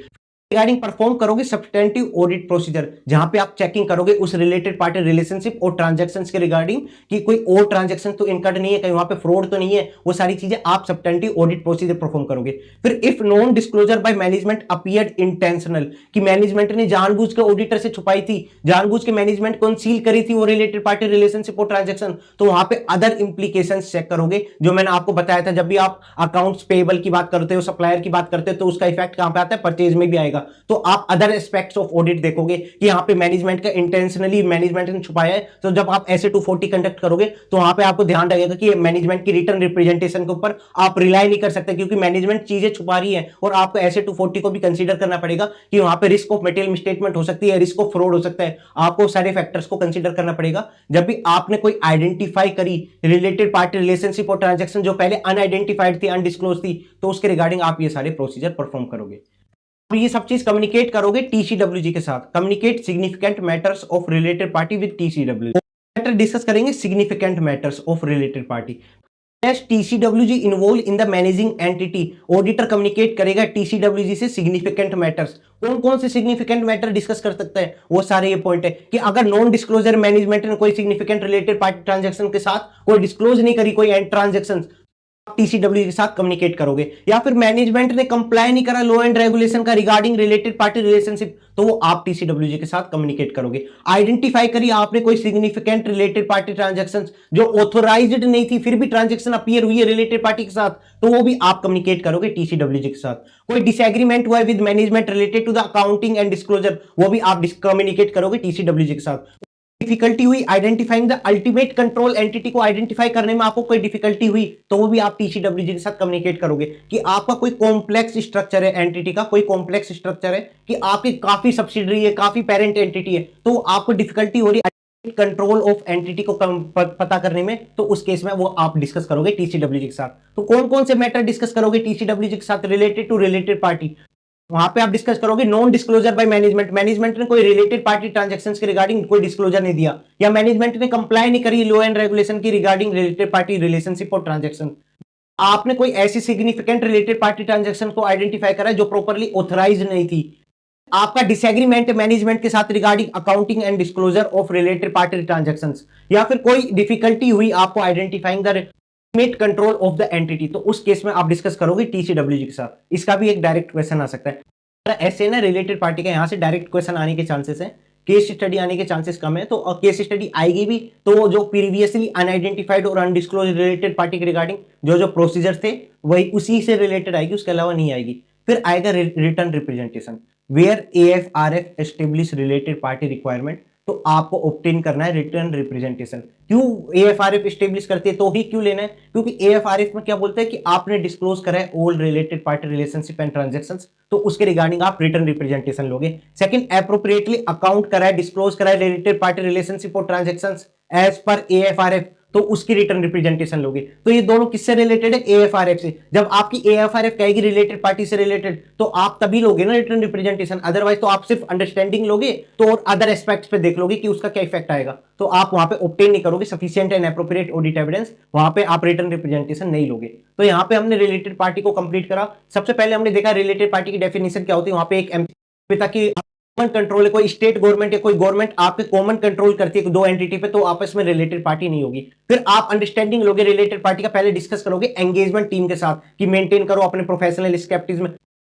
रिगार्डिंग परफॉर्म करोगे सब्सटेंटिव ऑडिट प्रोसीजर, जहां पे आप चेकिंग करोगे उस रिलेटेड पार्टी रिलेशनशिप और ट्रांजैक्शंस के रिगार्डिंग कि कोई और ट्रांजैक्शन तो इनकट नहीं है, कहीं वहां पे फ्रॉड तो नहीं है, वो सारी चीजें आप सब्सटेंटिव ऑडिट प्रोसीजर परफॉर्म करोगे। फिर if non disclosure by management appeared intentional, कि मैनेजमेंट ने जानबूझ के ऑडिटर से छुपाई थी, जानबूझ के मैनेजमेंट कंसील करी थी वो रिलेटेड पार्टी रिलेशनशिप और ट्रांजैक्शन, तो वहां पे अदर इंप्लीकेशंस चेक करोगे, जो मैंने आपको बताया था जब भी आप अकाउंट्स पेबल की बात करते हो, सप्लायर की बात करते हो, तो उसका इफेक्ट कहां पे आता है, परचेज में भी आएगा। तो आप अदर एस्पेक्ट्स ऑफ ऑडिट देखोगे कि यहाँ पे मैनेजमेंट का इंटेंशनली मैनेजमेंट ने छुपाया है, तो जब आप ऐसे 240 कंडक्ट करोगे तो वहां पे आपको ध्यान रहेगा कि मैनेजमेंट की रिटर्न रिप्रेजेंटेशन के ऊपर आप रिलाई नहीं कर सकते, क्योंकि मैनेजमेंट चीजें छुपा रही है और आपको ऐसे 240 को भी कंसीडर करना पड़ेगा कि वहां पे रिस्क ऑफ मटेरियल मिसस्टेटमेंट हो सकती है, रिस्क ऑफ फ्रॉड हो सकता है, आपको सारे फैक्टर्स को कंसीडर करना पड़ेगा। जब भी आपने कोई आइडेंटिफाई करी रिलेटेड पार्टी रिलेशनशिप और ट्रांजैक्शन जो पहले अनआइडेंटिफाइड थी, अनडिस्क्लोज थी, तो उसके रिगार्डिंग आप ये सारे प्रोसीजर परफॉर्म करोगे। ये सब चीज कम्युनिकेट करोगे टीसीडब्ल्यूजी के साथ, communicate significant matters of related party with TCWG, matter discuss करेंगे significant matters of related party. TCWG involve in the managing entity, auditor communicate करेगा टीसीडब्ल्यूजी से सिग्निफिकेंट मैटर्स, कौन कौन से सिग्निफिकेंट मैटर डिस्कस कर सकता है, वो सारे ये पॉइंट है कि अगर नॉन डिस्क्लोजर मैनेजमेंट ने कोई सिग्निफिकेंट रिलेटेड पार्टी ट्रांजैक्शन के साथ कोई डिस्क्लोज नहीं करी कोई ट्रांजैक्शन, टीसीडब्ल्यू के साथ कम्युनिकेट करोगे, या फिर मैनेजमेंट ने कंप्लाई नहीं करा लॉ एंड रेगुलेशन का रिगार्डिंग रिलेटेड पार्टी रिलेशनशिप, तो वो आप टीसीडब्ल्यूजी के साथ कम्युनिकेट करोगे। आइडेंटिफाई करिए आपने कोई सिग्निफिकेंट रिलेटेड पार्टी ट्रांजैक्शंस जो ऑथोराइज्ड नहीं थी फिर भी ट्रांजैक्शन अपीयर हुई है रिलेटेड पार्टी के साथ, तो वो भी आप कम्युनिकेट करोगे टीसीडब्ल्यूजी के साथ। कोई डिसएग्रीमेंट हुआ है with management related to the accounting and disclosure, वो भी आप कम्युनिकेट करोगे टीसीडब्ल्यूजी के साथ। डिफिकल्टी हुई identifying the ultimate control entity को आइडेंटिफाई करने में आपको कोई डिफिकल्टी हुई, तो वो भी आप टीसीडब्ल्यूजी के साथ कम्युनिकेट करोगे कि आपका कोई कॉम्प्लेक्स स्ट्रक्चर है, एंटिटी का कोई कॉम्प्लेक्स स्ट्रक्चर है कि आपकी काफी सब्सिडरी है, काफी पेरेंट एंटिटी है, तो आपको डिफिकल्टी हो रही है कंट्रोल ऑफ एंटिटी को पता करने में, तो उस केस में वो आप डिस्कस करोगे टीसीडब्ल्यूजी के साथ। तो कौन कौन से मैटर डिस्कस करोगे टीसीडब्ल्यूजी के साथ रिलेटेड टू रिलेटेड पार्टी, वहां पे आप डिस्कस करोगे non disclosure by management, management ने कोई रिलेटेड पार्टी ट्रांजैक्शंस के रिगार्डिंग कोई डिस्क्लोजर नहीं दिया, या मैनेजमेंट ने कंप्लाई नहीं करी लॉ एंड रेगुलेशन की रिगार्डिंग रिलेटेड पार्टी रिलेशनशिप और ट्रांजैक्शन, आपने कोई ऐसी सिग्निफिकेंट रिलेटेड पार्टी ट्रांजैक्शन को आइडेंटिफाई करा जो प्रॉपर्ली ऑथराइज नहीं थी, आपका डिसएग्रीमेंट मैनेजमेंट के साथ regarding accounting and disclosure of related party transactions, या फिर कोई डिफिकल्टी हुई आपको identifying the control of the entity, तो उस केस में आप डिस्कस करोगे टीसीडब्ल्यूजी के साथ। इसका भी एक डायरेक्ट क्वेश्चन आ सकता है, ऐसे ना रिलेटेड पार्टी का यहां से डायरेक्ट क्वेश्चन आने के चांसेस हैं, केस स्टडी आने के चांसेस कम है, तो केस स्टडी आएगी भी तो वो जो प्रीवियसली अनआइडेंटिफाइड और अनडिस्क्लोज रिलेटेड पार्टी के रिगार्डिंग जो जो प्रोसीजर थे वही उसी से रिलेटेड आएगी, उसके अलावा नहीं आएगी। फिर आएगा return representation where AFRF establish related party requirement, तो आपको ऑब्टेन करना है रिटर्न रिप्रेजेंटेशन। क्यों एएफआरएफ एस्टेब्लिश करती है, तो ही क्यों लेना है, क्योंकि एएफआरएफ में क्या बोलते हैं कि आपने डिस्क्लोज करा है all related party relationship and transactions, तो उसके रिगार्डिंग आप रिटर्न रिप्रेजेंटेशन लोगे। सेकंड, एप्रोप्रिएटली अकाउंट करा है डिस्क्लोज करा है रिलेटेड पार्टी रिलेशनशिप और ट्रांजैक्शंस एज पर एएफआरएफ, तो उसकी रिटर्न रिप्रेजेंटेशन लोगे। तो ये दोनों किससे रिलेटेड है? एएफआरएफ से। जब आपकी एएफआरएफ कहेगी रिलेटेड पार्टी से रिलेटेड, तो आप तभी लोगे ना रिटर्न रिप्रेजेंटेशन, अदरवाइज तो आप सिर्फ अंडरस्टैंडिंग लोगे तो और अदर एस्पेक्ट्स पे देख लोगे कि उसका क्या इफेक्ट आएगा, तो आप वहां पे ऑब्टेन नहीं करोगे sufficient and appropriate audit evidence, वहां पे आप रिटर्न रिप्रेजेंटेशन नहीं लोगे। तो यहाँ पे हमने रिलेटेड पार्टी को कंप्लीट करा। सबसे पहले हमने देखा रिलेटेड पार्टी की डेफिनेशन क्या होती है। वहां पे एक ताकि कॉमन कंट्रोल है, कोई स्टेट गवर्नमेंट या कोई गवर्नमेंट आपके कॉमन कंट्रोल करती है दो एंटिटी पे, तो आपस में रिलेटेड पार्टी नहीं होगी। फिर आप अंडरस्टैंडिंग लोगे रिलेटेड पार्टी का, पहले डिस्कस करोगे एंगेजमेंट टीम के साथ कि मेंटेन करो अपने professional scepticism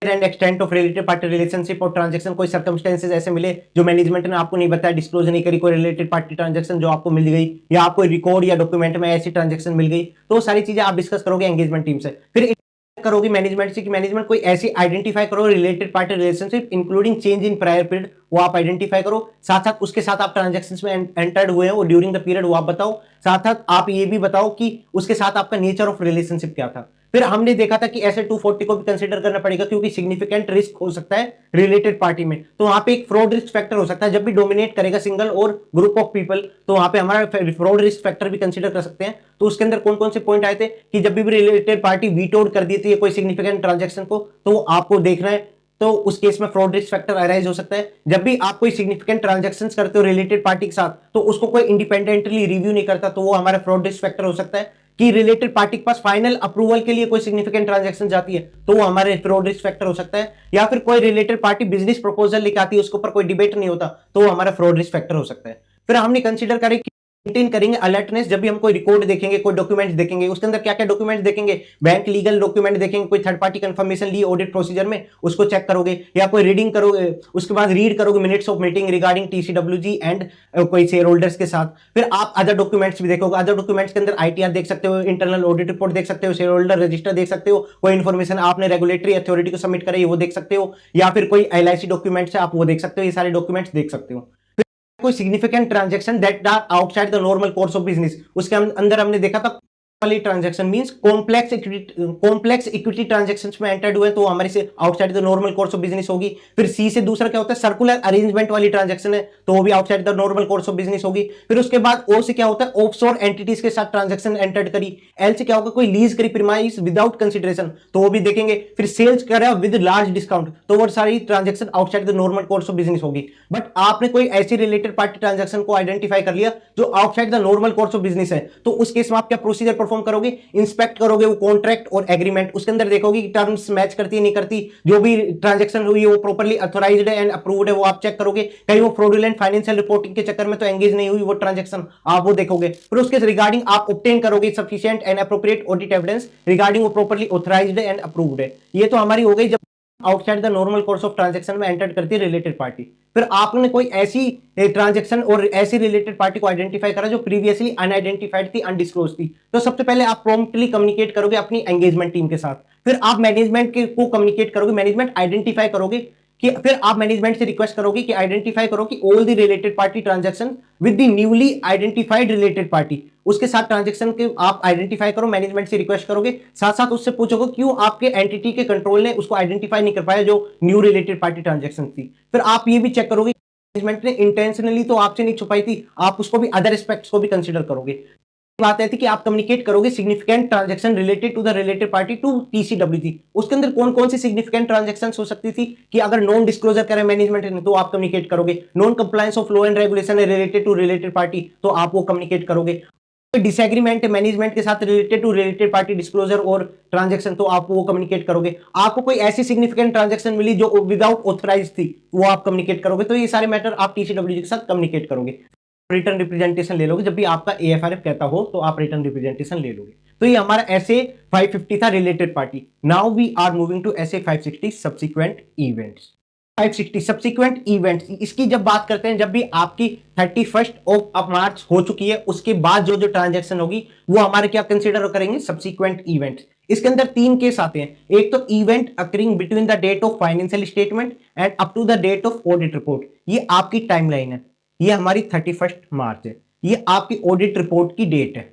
and extent of related party relationship और ट्रांजैक्शन। कोई सर्कमस्टेंसेस ऐसे मिले जो मैनेजमेंट ने आपको नहीं बताया, डिस्क्लोज नहीं करी, कोई रिलेटेड पार्टी ट्रांजैक्शन जो आपको मिल गई, या आपको रिकॉर्ड या डॉक्यूमेंट में ऐसी ट्रांजैक्शन मिल गई, तो सारी चीजें आप डिस्कस करोगे एंगेजमेंट टीम से। फिर करोगे मैनेजमेंट से कि मैनेजमेंट कोई ऐसी आइडेंटिफाई करो related party relationship including change in prior period, वो आप आइडेंटिफाई करो। साथ साथ उसके साथ आप ट्रांजैक्शंस में एंटर्ड हुए हैं वो ड्यूरिंग द पीरियड वो आप बताओ। साथ साथ आप ये भी बताओ कि उसके साथ आपका नेचर ऑफ रिलेशनशिप क्या था। फिर हमने देखा था कि ऐसे 240 को भी कंसीडर करना पड़ेगा क्योंकि सिग्निफिकेंट रिस्क हो सकता है रिलेटेड पार्टी में, तो वहां पे एक फ्रॉड रिस्क फैक्टर हो सकता है। जब भी डोमिनेट करेगा सिंगल और ग्रुप ऑफ पीपल, तो वहां पे हमारा फ्रॉड रिस्क फैक्टर भी कंसीडर कर सकते हैं। तो उसके अंदर कौन कौन से पॉइंट आए थे कि जब भी रिलेटेड पार्टी वीटोड कर देती है कोई सिग्निफिकेंट ट्रांजेक्शन को, तो आपको देखना है, तो उस केस में फ्रॉड रिस्क फैक्टर अराइज हो सकता है। जब भी आप कोई सिग्निफिकेंट ट्रांजैक्शंस करते हो रिलेटेड पार्टी के साथ, तो उसको कोई इंडिपेंडेंटली रिव्यू नहीं करता, तो वो हमारा फ्रॉड रिस्क फैक्टर हो सकता है। कि रिलेटेड पार्टी के पास फाइनल अप्रूवल के लिए कोई सिग्निफिकेंट ट्रांजैक्शन जाती है, तो वो हमारे फ्रॉड रिस्क फैक्टर हो सकता है। या फिर कोई रिलेटेड पार्टी बिजनेस प्रपोजल लेके आती है, उसके ऊपर कोई डिबेट नहीं होता, तो वो हमारा फ्रॉड रिस्क फैक्टर हो सकता है। फिर हमने कंसीडर करें मेंटेन करेंगे अलर्टनेस। जब भी हम कोई रिकॉर्ड देखेंगे, कोई डॉक्यूमेंट्स देखेंगे, उसके अंदर क्या क्या डॉक्यूमेंट्स देखेंगे, बैंक लीगल डॉक्यूमेंट देखेंगे, कोई थर्ड पार्टी कंफर्मेशन ली ऑडिट प्रोसीजर में, उसको चेक करोगे, या कोई रीडिंग करोगे, उसके बाद रीड करोगे minutes of meeting regarding TCWG and कोई शेयर होल्डर्स के साथ। फिर आप अदर डॉक्यूमेंट्स भी देखोगे। अदर डॉक्यूमेंट्स के अंदर आईटीआर देख सकते हो, इंटरनल ऑडिट रिपोर्ट देख सकते हो, शेयर होल्डर रजिस्टर देख सकते हो, कोई इन्फॉर्मेशन आपने रेगुलेटरी अथॉरिटी को सबमिट कराई वो देख सकते हो, या फिर कोई एलआईसी डॉक्यूमेंट्स है आप वो देख सकते हो। ये सारे डॉक्यूमेंट्स देख सकते हो। कोई significant transaction that are outside the normal course of business, उसके अंदर हमने देखा था वाली transaction means complex equity transactions में एंटर्ड हुए, तो हमारे से outside the normal course of business होगी। फिर सी से दूसरा क्या होता है, सर्कुलर अरेंजमेंट वाली ट्रांजैक्शन है, तो वो भी outside the normal course of business होगी। फिर उसके बाद ओ से क्या होता है, ऑफशोर एंटिटीज के साथ ट्रांजैक्शन एंटर्ड करी। एल से क्या होगा, कोई लीज करी प्रीमाइस विदाउट कंसिडरेशन, तो वो भी देखेंगे। फिर सेल्स करा विद लार्ज डिस्काउंट, तो वो सारी transaction outside the normal course of business होगी। बट आपने कोई ऐसी रिलेटेड पार्टी ट्रांजैक्शन को आइडेंटिफाई कर लिया जो outside the normal course of business है, तो उस केस में आप क्या प्रोसीजर परफॉर्म करोगे, इंस्पेक्ट करोगे वो कॉन्ट्रैक्ट और एग्रीमेंट, उसके अंदर देखोगे कि टर्म्स मैच करती है नहीं करती, जो भी ट्रांजैक्शन हुई है वो प्रॉपर्ली ऑथराइज्ड एंड अप्रूव्ड है वो आप चेक करोगे, कहीं वो फ्रॉडुलेंट फाइनेंशियल रिपोर्टिंग के चक्कर में तो एंगेज नहीं हुई वो ट्रांजैक्शन, आप वो देखोगे। फिर उसके रिगार्डिंग आप ऑब्टेन करोगे sufficient and appropriate audit evidence regarding वो प्रॉपर्ली ऑथराइज्ड एंड अप्रूव्ड है। ये तो हमारी हो गई जब outside the normal course of transaction में एंटर करती है रिलेटेड पार्टी। फिर आपने कोई ऐसी ट्रांजैक्शन और ऐसी रिलेटेड पार्टी को आइडेंटिफाई करा जो प्रीवियसली अनआइडेंटिफाइड थी, अनडिस्क्लोज थी, तो सबसे पहले आप प्रॉम्प्टली कम्युनिकेट करोगे अपनी एंगेजमेंट टीम के साथ। फिर आप मैनेजमेंट को कम्युनिकेट करोगे, मैनेजमेंट आइडेंटिफाई करोगे कि फिर आप मैनेजमेंट से रिक्वेस्ट करोगे कि आइडेंटिफाई करो कि all the related party transaction with the newly identified related party, उसके साथ ट्रांजैक्शन के आप आइडेंटिफाई करो, मैनेजमेंट से रिक्वेस्ट करोगे। साथ साथ उससे पूछोगे क्यों आपके एंटिटी के कंट्रोल ने उसको आइडेंटिफाई नहीं कर पाया जो न्यू रिलेटेड पार्टी ट्रांजैक्शन थी। फिर आप ये भी चेक करोगे मैनेजमेंट ने इंटेंशनली तो आपसे नहीं छुपाई थी, आप उसको भी अदर एस्पेक्ट्स को भी कंसीडर करोगे। बात है कि आप कम्युनिकेट करोगे significant transaction related to the related party to TCWG, उसके अंदर कौन कौन सी सिग्निफिकेंट ट्रांजैक्शन हो सकती थी कि अगर नॉन डिस्क्लोजर करे मैनेजमेंट ने तो आप कम्युनिकेट करोगे, non compliance of law and regulation है रिलेटेड टू रिलेटेड पार्टी तो आप वो कम्युनिकेट करोगे, डिसएग्रीमेंट मैनेजमेंट के साथ related to related party disclosure और ट्रांजैक्शन तो आप वो कम्युनिकेट करोगे। आपको कोई ऐसी सिग्निफिकेंट ट्रांजैक्शन मिली जो विदाउट ऑथराइज थी वो आप कम्युनिकेट करोगे। तो ये सारे मैटर आप टीसीडब्ल्यूजी के साथ कम्युनिकेट करोगे। रिटर्न रिप्रेजेंटेशन ले लोगे, जब भी आपका एएफआरएफ कहता हो तो आप रिटर्न रिप्रेजेंटेशन ले लोगे। तो ये हमारा एसए 550 था related party. Now we are moving to SA 560 subsequent events. 560 subsequent events, इसकी जब बात करते हैं जब भी आपकी 31 ऑफ मार्च हो चुकी है उसके बाद जो जो ट्रांजैक्शन होगी वो हमारे क्या कंसीडर करेंगे, सब्सिक्वेंट इवेंट्स। इसके अंदर 3 केस आते हैं, एक तो event occurring between the date of financial statement and up to the date of audit report. ये आपकी टाइमलाइन है, ये हमारी 31 मार्च है, ये आपकी ऑडिट रिपोर्ट की डेट है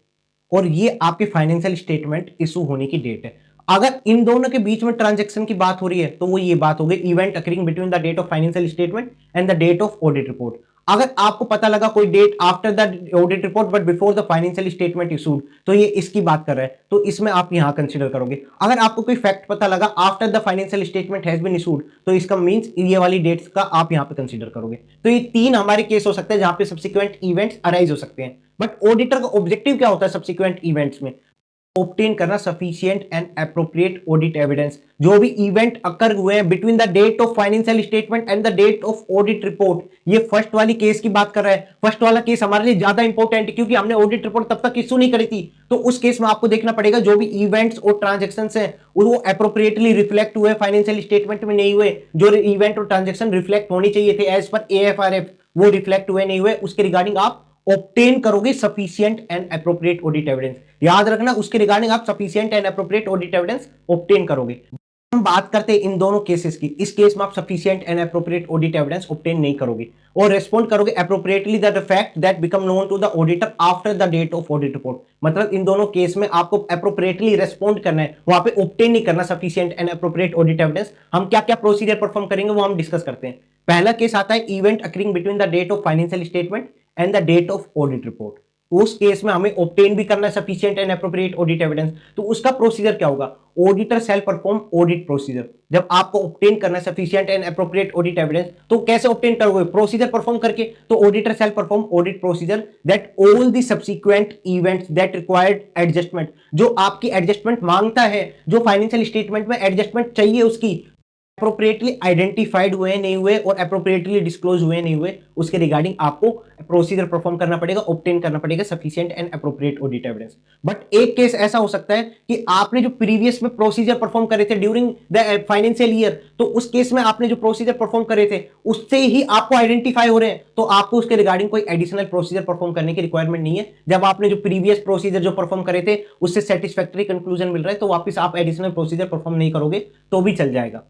और ये आपके फाइनेंशियल स्टेटमेंट इशू होने की डेट है। अगर इन दोनों के बीच में ट्रांजैक्शन की बात हो रही है तो वो ये बात हो गई event occurring between the date of financial statement and the date of audit report. अगर आपको पता लगा कोई date after the audit report but before the financial statement issued, तो ये इसकी बात कर रहा है, तो इसमें आप यहां कंसीडर करोगे। अगर आपको कोई फैक्ट पता लगा after the financial statement has been issued, तो इसका मींस ये वाली डेट्स का आप यहां पे कंसीडर करोगे। तो ये तीन हमारे केस हो सकते हैं जहां पे सब्सिक्वेंट इवेंट्स अराइज हो सकते हैं। बट ऑडिटर का ऑब्जेक्टिव क्या होता है सब्सिक्वेंट इवेंट्स में? ऑब्टेन करना sufficient and appropriate audit evidence. जो भी इवेंट अकर हुए हैं between the date of financial statement and the date of audit report, ये फर्स्ट वाली केस की बात कर रहा है। फर्स्ट वाला केस हमारे लिए ज्यादा इंपॉर्टेंट है क्योंकि हमने ऑडिट रिपोर्ट तब तक इशू नहीं करी थी। तो उस केस में आपको देखना पड़ेगा जो भी इवेंट्स और ट्रांजेक्शन है वो अप्रोप्रिएटली रिफ्लेक्ट हुए, फाइनेंशियल स्टेटमेंट में नहीं हुए। जो इवेंट और ट्रांजेक्शन रिफ्लेक्ट होनी चाहिए थे एज पर AFRF, वो रिफ्लेक्ट हुए नहीं हुए, उसके रिगार्डिंग आप ऑब्टेन करोगे sufficient and appropriate audit evidence. याद रखना उसके रिगार्डिंग आप sufficient and appropriate audit evidence obtain करोगे। हम बात करते हैं इन दोनों केसेस की। इस केस में आप sufficient and appropriate audit evidence obtain नहीं करोगे और रेस्पॉन्ड करोगे appropriately the fact that become known to the auditor after the date of audit report. मतलब इन दोनों केस में आपको एप्रोप्रिएटली रेस्पॉन्ड करना है, वहां पे ऑब्टेन नहीं करना sufficient and appropriate audit evidence. हम क्या क्या प्रोसीजर परफॉर्म करेंगे वो हम डिस्कस करते हैं। पहला केस आता है event occurring between the date of financial statement and the date of audit report. उस केस में हमें ऑब्टेन भी करना है sufficient and appropriate audit evidence. तो उसका प्रोसीजर क्या होगा? Auditor shall perform audit procedure. जब आपको ऑब्टेन करना है sufficient and appropriate audit evidence, तो कैसे ऑब्टेन करोगे? प्रोसीजर परफॉर्म करके। तो auditor shall perform audit procedure that all the subsequent events that required adjustment, जो आपकी एडजस्टमेंट मांगता है, जो फाइनेंशियल स्टेटमेंट में एडजस्टमेंट चाहिए उसकी, अप्रोप्रिएटली आइडेंटिफाइड हुए नहीं हुए और अप्रोप्रिएटली डिस्क्लोज हुए नहीं हुए, उसके रिगार्डिंग आपको प्रोसीजर परफॉर्म करना पड़ेगा, ऑब्टेन करना पड़ेगा sufficient and appropriate audit evidence. But एक केस ऐसा हो सकता है कि आपने जो प्रीवियस में प्रोसीजर परफॉर्म करे थे ड्यूरिंग द फाइनेंशियल ईयर, तो उस केस में आपने जो प्रोसीजर परफॉर्म करे थे उससे ही आपको आइडेंटिफाई हो रहे हैं, तो आपको उसके रिगार्डिंग कोई एडिशनल प्रोसीजर परफॉर्म करने की रिक्वायरमेट नहीं है। जब आपने जो प्रीवियस प्रोसीजर जो परफॉर्म करे थे उससे सेटिस्फैक्टरी कंक्लूजन मिल रहा है, तो वापस आप एडिशनल प्रोसीजर परफॉर्म नहीं करोगे तो भी चल जाएगा।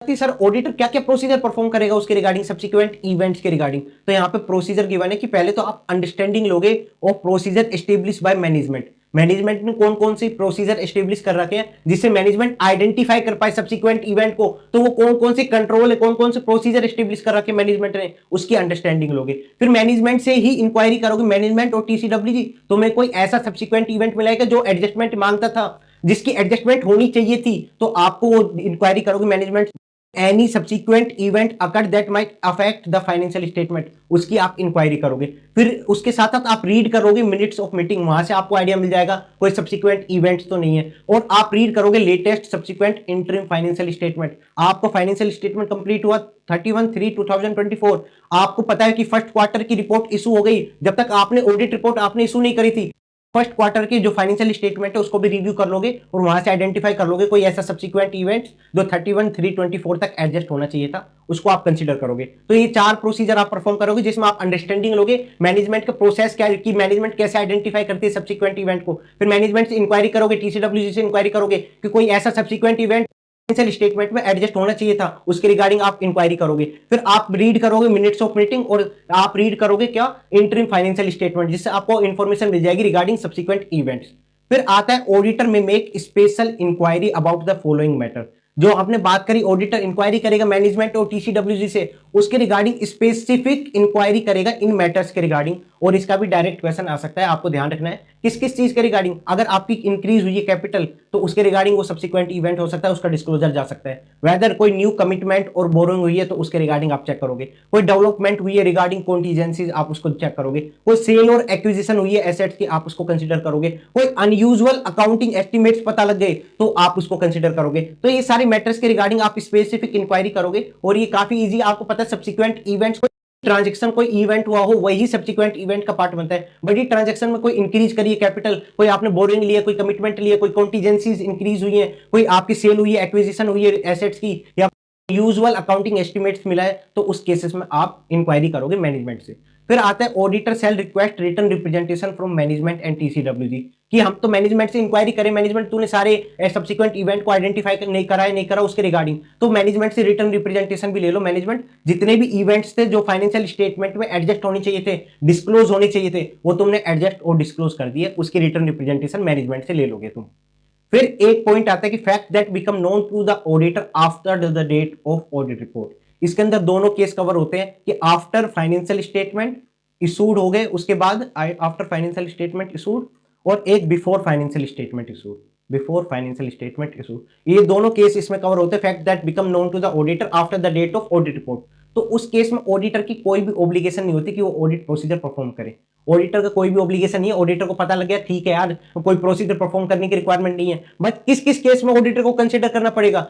सर ऑडिटर क्या क्या प्रोसीजर परफॉर्म करेगा उसके रिगार्डिंग सब्सिक्वेंट इवेंट्स के रिगार्डिंग? तो यहाँ पे प्रोसीजर गिवन है कि पहले तो आप अंडरस्टैंडिंग लोगे और procedure establish by management. Management ने कौन कौन से प्रोसीजर एस्टेब्लिश कर रखे हैं जिससे मैनेजमेंट आइडेंटिफाई कर पाए सब्सिक्वेंट इवेंट को, तो वो कौन कौन से कंट्रोल है, कौन कौन से प्रोसीजर एस्टेब्लिश कर रखे मैनेजमेंट ने, उसकी अंडरस्टैंडिंग लोगे। फिर मैनेजमेंट से ही इंक्वायरी करोगे, मैनेजमेंट और TCWG तुम्हें कोई ऐसा सब्सिक्वेंट इवेंट मिलेगा जो एडजस्टमेंट मांगता था, जिसकी एडजस्टमेंट होनी चाहिए थी, तो आपको वो इंक्वायरी करोगे management. Any subsequent event occur that might affect the financial statement, उसकी आप इंक्वायरी करोगे। फिर उसके साथ साथ आप रीड करोगे मिनट्स ऑफ मीटिंग, वहां से आपको आइडिया मिल जाएगा कोई सब्सिक्वेंट इवेंट्स तो नहीं है। और आप रीड करोगे latest subsequent interim financial statement. आपको फाइनेंशियल स्टेटमेंट कंप्लीट हुआ 31/3/2024, आपको पता है कि फर्स्ट क्वार्टर की रिपोर्ट इशू हो गई, जब तक आपने ऑडिट रिपोर्ट आपने इशू नहीं करी थी, फर्स्ट क्वार्टर की जो फाइनेंशियल स्टेटमेंट है उसको भी रिव्यू कर लोगे और वहां से आइडेंटिफाई कर लोगे कोई ऐसा सब्सिक्वेंट इवेंट जो 31/3/24 तक एडजस्ट होना चाहिए था, उसको आप कंसीडर करोगे। तो ये 4 प्रोसीजर आप परफॉर्म करोगे जिसमें आप अंडरस्टैंडिंग लोगे मैनेजमेंट का प्रोसेस क्या है कि मैनेजमेंट कैसे आइडेंटिफाई करती है सब्सिक्वेंट इवेंट को। फिर मैनेजमेंट से इंक्वायरी करोगे, TCWG से इंक्वायरी करोगे कि कोई ऐसा सब्सिक्वेंट इवेंट फाइनेंशियल स्टेटमेंट में एडजस्ट होना चाहिए था, उसके रिगार्डिंग आप इंक्वायरी करोगे। फिर आप रीड करोगे मिनट्स ऑफ मीटिंग और आप रीड करोगे क्या इंटरिम फाइनेंशियल स्टेटमेंट, जिससे आपको इंफॉर्मेशन मिल जाएगी रिगार्डिंग सब्सिक्वेंट इवेंट्स। फिर आता है auditor may make special inquiry about the following matter. जो आपने बात करी ऑडिटर इंक्वायरी करेगा मैनेजमेंट और TCWG से, उसके रिगार्डिंग स्पेसिफिक इंक्वायरी करेगा इन मैटर्स के रिगार्डिंग। और इसका भी डायरेक्ट क्वेश्चन आ सकता है, आपको ध्यान रखना है किस किस चीज के रिगार्डिंग। अगर आपकी इंक्रीज हुई है कैपिटल तो उसके रिगार्डिंग वो सब्सिक्वेंट इवेंट हो सकता है, उसका डिस्क्लोजर जा सकता है। वेदर कोई न्यू कमिटमेंट और बोरोइंग हुई है तो उसके रिगार्डिंग आप चेक करोगे। कोई डेवलपमेंट हुई है रिगार्डिंग कॉन्टीजेंसीज आप उसको चेक करोगे। कोई सेल और एक्विजिशन हुई है एसेट्स की आप उसको कंसिडर करोगे। कोई अनयूजुअल अकाउंटिंग एस्टिमेट्स पता लग गए तो आप उसको कंसिडर करोगे। तो ये सारे मैटर्स के रिगार्डिंग आप स्पेसिफिक इंक्वायरी करोगे और ये काफी इजी, आपको पता है सब्सिक्वेंट इवेंट्स ट्रांजैक्शन कोई इवेंट हुआ हो वही सब्सिक्वेंट इवेंट का पार्ट बनता है। बड़ी ट्रांजैक्शन में कोई इंक्रीज करिए कैपिटल, कोई आपने बोरिंग लिया, कोई कमिटमेंट लिया, कोई कॉन्टीजेंसीज इंक्रीज हुई है, कोई आपकी सेल हुई है, एक्विजिशन हुई है एसेट्स की, या यूजुअल अकाउंटिंग एस्टिमेट्स मिला है, तो उस केसेस में आप इंक्वायरी करोगे मैनेजमेंट से। फिर आता है auditor shall request written representation from management and TCWG कि हम तो मैनेजमेंट से इंक्वायरी करें, मैनेजमेंट तूने सारे सब्सिक्वेंट इवेंट को आइडेंटिफाई नहीं करा है, नहीं करा उसके रिगार्डिंग, तो मैनेजमेंट से रिटर्न रिप्रेजेंटेशन भी ले लो। मैनेजमेंट जितने भी इवेंट्स थे जो फाइनेंशियल स्टेटमेंट में एडजस्ट होने चाहिए थे, डिस्क्लोज होने चाहिए थे, वो तुमने एडजस्ट और डिस्क्लोज कर दिए, उसकी रिटर्न रिप्रेजेंटेशन मैनेजमेंट से ले लोगे तुम। फिर एक पॉइंट आता है कि fact that become known to the auditor after the date of audit report, इसके अंदर दोनों केस कवर होते हैं कि आफ्टर फाइनेंशियल स्टेटमेंट इशूड हो गए, उसके बाद आफ्टर फाइनेंशियल स्टेटमेंट इशूड, और एक before financial statement issued, before financial statement issued, ये दोनों केस इसमें कवर होते हैं। Fact that become known to the auditor after the date of audit report. तो उस केस में ऑडिटर की कोई भी ऑब्लिगेशन नहीं होती कि वो ऑडिट प्रोसीजर परफॉर्म करे। ऑडिटर का कोई भी ऑब्लिगेशन नहीं है। ऑडिटर को पता लग गया ठीक है यार कोई प्रोसीजर परफॉर्म करने की रिक्वायरमेंट नहीं है, बट किस किस केस में ऑडिटर को कंसीडर करना पड़ेगा?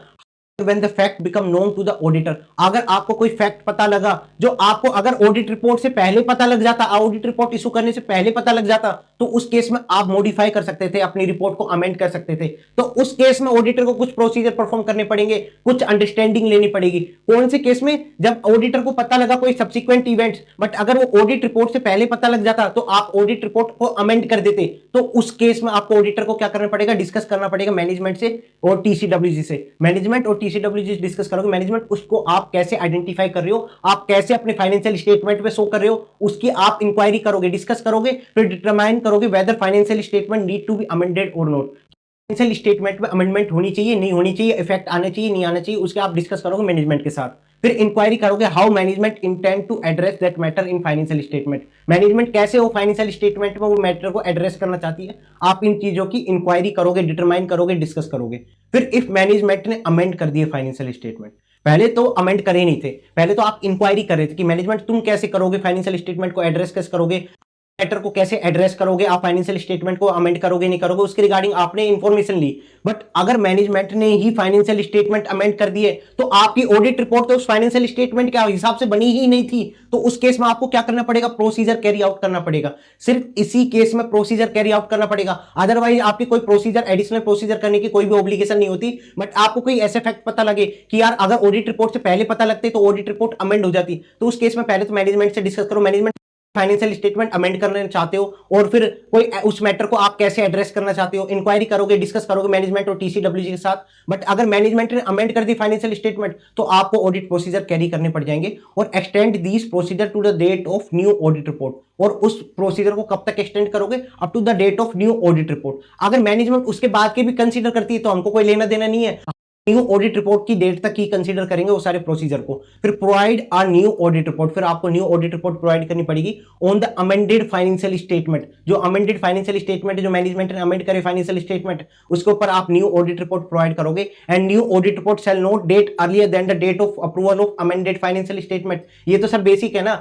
When the fact become known to the auditor, अगर आपको कोई फैक्ट पता लगा जो आपको अगर ऑडिट रिपोर्ट से पहले पता लग जाता, ऑडिट रिपोर्ट इशू करने से पहले पता लग जाता, तो उस केस में आप मॉडिफाई कर सकते थे, अपनी रिपोर्ट को अमेंड कर सकते थे। तो उस केस में ऑडिटर को कुछ प्रोसीजर परफॉर्म करने पड़ेंगे, कुछ अंडरस्टैंडिंग लेनी पड़ेगी। कौन से केस में? जब ऑडिटर को पता लगा कोई सब्सिक्वेंट इवेंट्स, बट अगर वो ऑडिट रिपोर्ट से पहले पता लग जाता तो आप ऑडिट रिपोर्ट को अमेंड कर देते, तो उस केस में आपको ऑडिटर को क्या करना पड़ेगा? डिस्कस करना पड़ेगा मैनेजमेंट से और टीसीडब्ल्यूजी से। मैनेजमेंट और टीसीडब्ल्यूजी डिस्कस करोगे, मैनेजमेंट उसको आप कैसे आइडेंटिफाई कर रहे हो, आप कैसे अपने फाइनेंशियल स्टेटमेंट में शो कर रहे हो, उसकी आप इंक्वायरी करोगे, डिस्कस करोगे, फिर डिटरमाइन करोगे whether financial statement need to be amended और नॉट। फाइनेंशियल स्टेटमेंट में अमेंडमेंट होनी चाहिए, नहीं होनी चाहिए, इफेक्ट आना चाहिए, नहीं आना चाहिए, उसके आप डिस्कस करोगे मैनेजमेंट के साथ। फिर इंक्वायरी करोगे how management intend to address that matter in financial statement. Management कैसे वो फाइनेंशियल स्टेटमेंट में वो मैटर को एड्रेस करना चाहती है, आप इन चीजों की इंक्वायरी करोगे, डिटरमाइन करोगे, डिस्कस करोगे। फिर इफ मैनेजमेंट ने अमेंड कर दिए फाइनेंशियल स्टेटमेंट, पहले तो अमेंड करे नहीं थे, पहले तो आप इंक्वायरी कर रहे थे कि मैनेजमेंट तुम कैसे करोगे, फाइनेंशियल स्टेटमेंट को एड्रेस कैसे करोगे, मैटर को कैसे एड्रेस करोगे, आप फाइनेंशियल स्टेटमेंट को अमेंड करोगे नहीं करोगे, उसके रिगार्डिंग आपने इंफॉर्मेशन ली। बट अगर मैनेजमेंट ने ही फाइनेंशियल स्टेटमेंट अमेंड कर दिए तो आपकी ऑडिट रिपोर्ट तो उस फाइनेंशियल स्टेटमेंट के हिसाब से बनी ही नहीं थी, तो उस केस में आपको क्या करना पड़ेगा? प्रोसीजर कैरी आउट करना पड़ेगा। सिर्फ इसी केस में प्रोसीजर कैरी आउट करना पड़ेगा, अदरवाइज आपकी कोई प्रोसीजर एडिशनल प्रोसीजर करने की कोई भी ऑब्लिगेशन नहीं होती। बट आपको कोई ऐसे फैक्ट पता लगे कि यार अगर ऑडिट रिपोर्ट से पहले पता लगते तो ऑडिट रिपोर्ट अमेंड हो जाती, तो उस केस में पहले तो मैनेजमेंट से डिस्कस करो, मैनेजमेंट फाइनेंशियल स्टेटमेंट अमेंड करना चाहते हो, और फिर कोई उस मैटर को आप कैसे एड्रेस करना चाहते हो, इंक्वायरी करोगे, डिस्कस करोगे मैनेजमेंट और टीसीडब्ल्यूजी के साथ। बट अगर मैनेजमेंट ने अमेंड कर दी फाइनेंशियल स्टेटमेंट तो आपको ऑडिट प्रोसीजर कैरी करने पड़ जाएंगे, और extend these procedure to the date of new audit report. और उस प्रोसीजर को कब तक एक्सटेंड करोगे? Up to the date of new audit report. अगर मैनेजमेंट उसके बाद के भी कंसीडर करती है तो हमको कोई लेना देना नहीं है, न्यू ऑडिट रिपोर्ट की डेट तक ही कंसीडर करेंगे वो सारे प्रोसीजर को। फिर provide a new audit report, फिर आपको न्यू ऑडिट रिपोर्ट प्रोवाइड करनी पड़ेगी on the amended financial statement. जो अमेंडेड फाइनेंशियल स्टेटमेंट है, जो मैनेजमेंट ने अमेंड करे फाइनेंशियल स्टेटमेंट, उसके ऊपर आप न्यू ऑडिट रिपोर्ट प्रोवाइड करोगे। And new audit report shall not date earlier than the date of approval of amended financial statement. ये तो सब बेसिक है ना,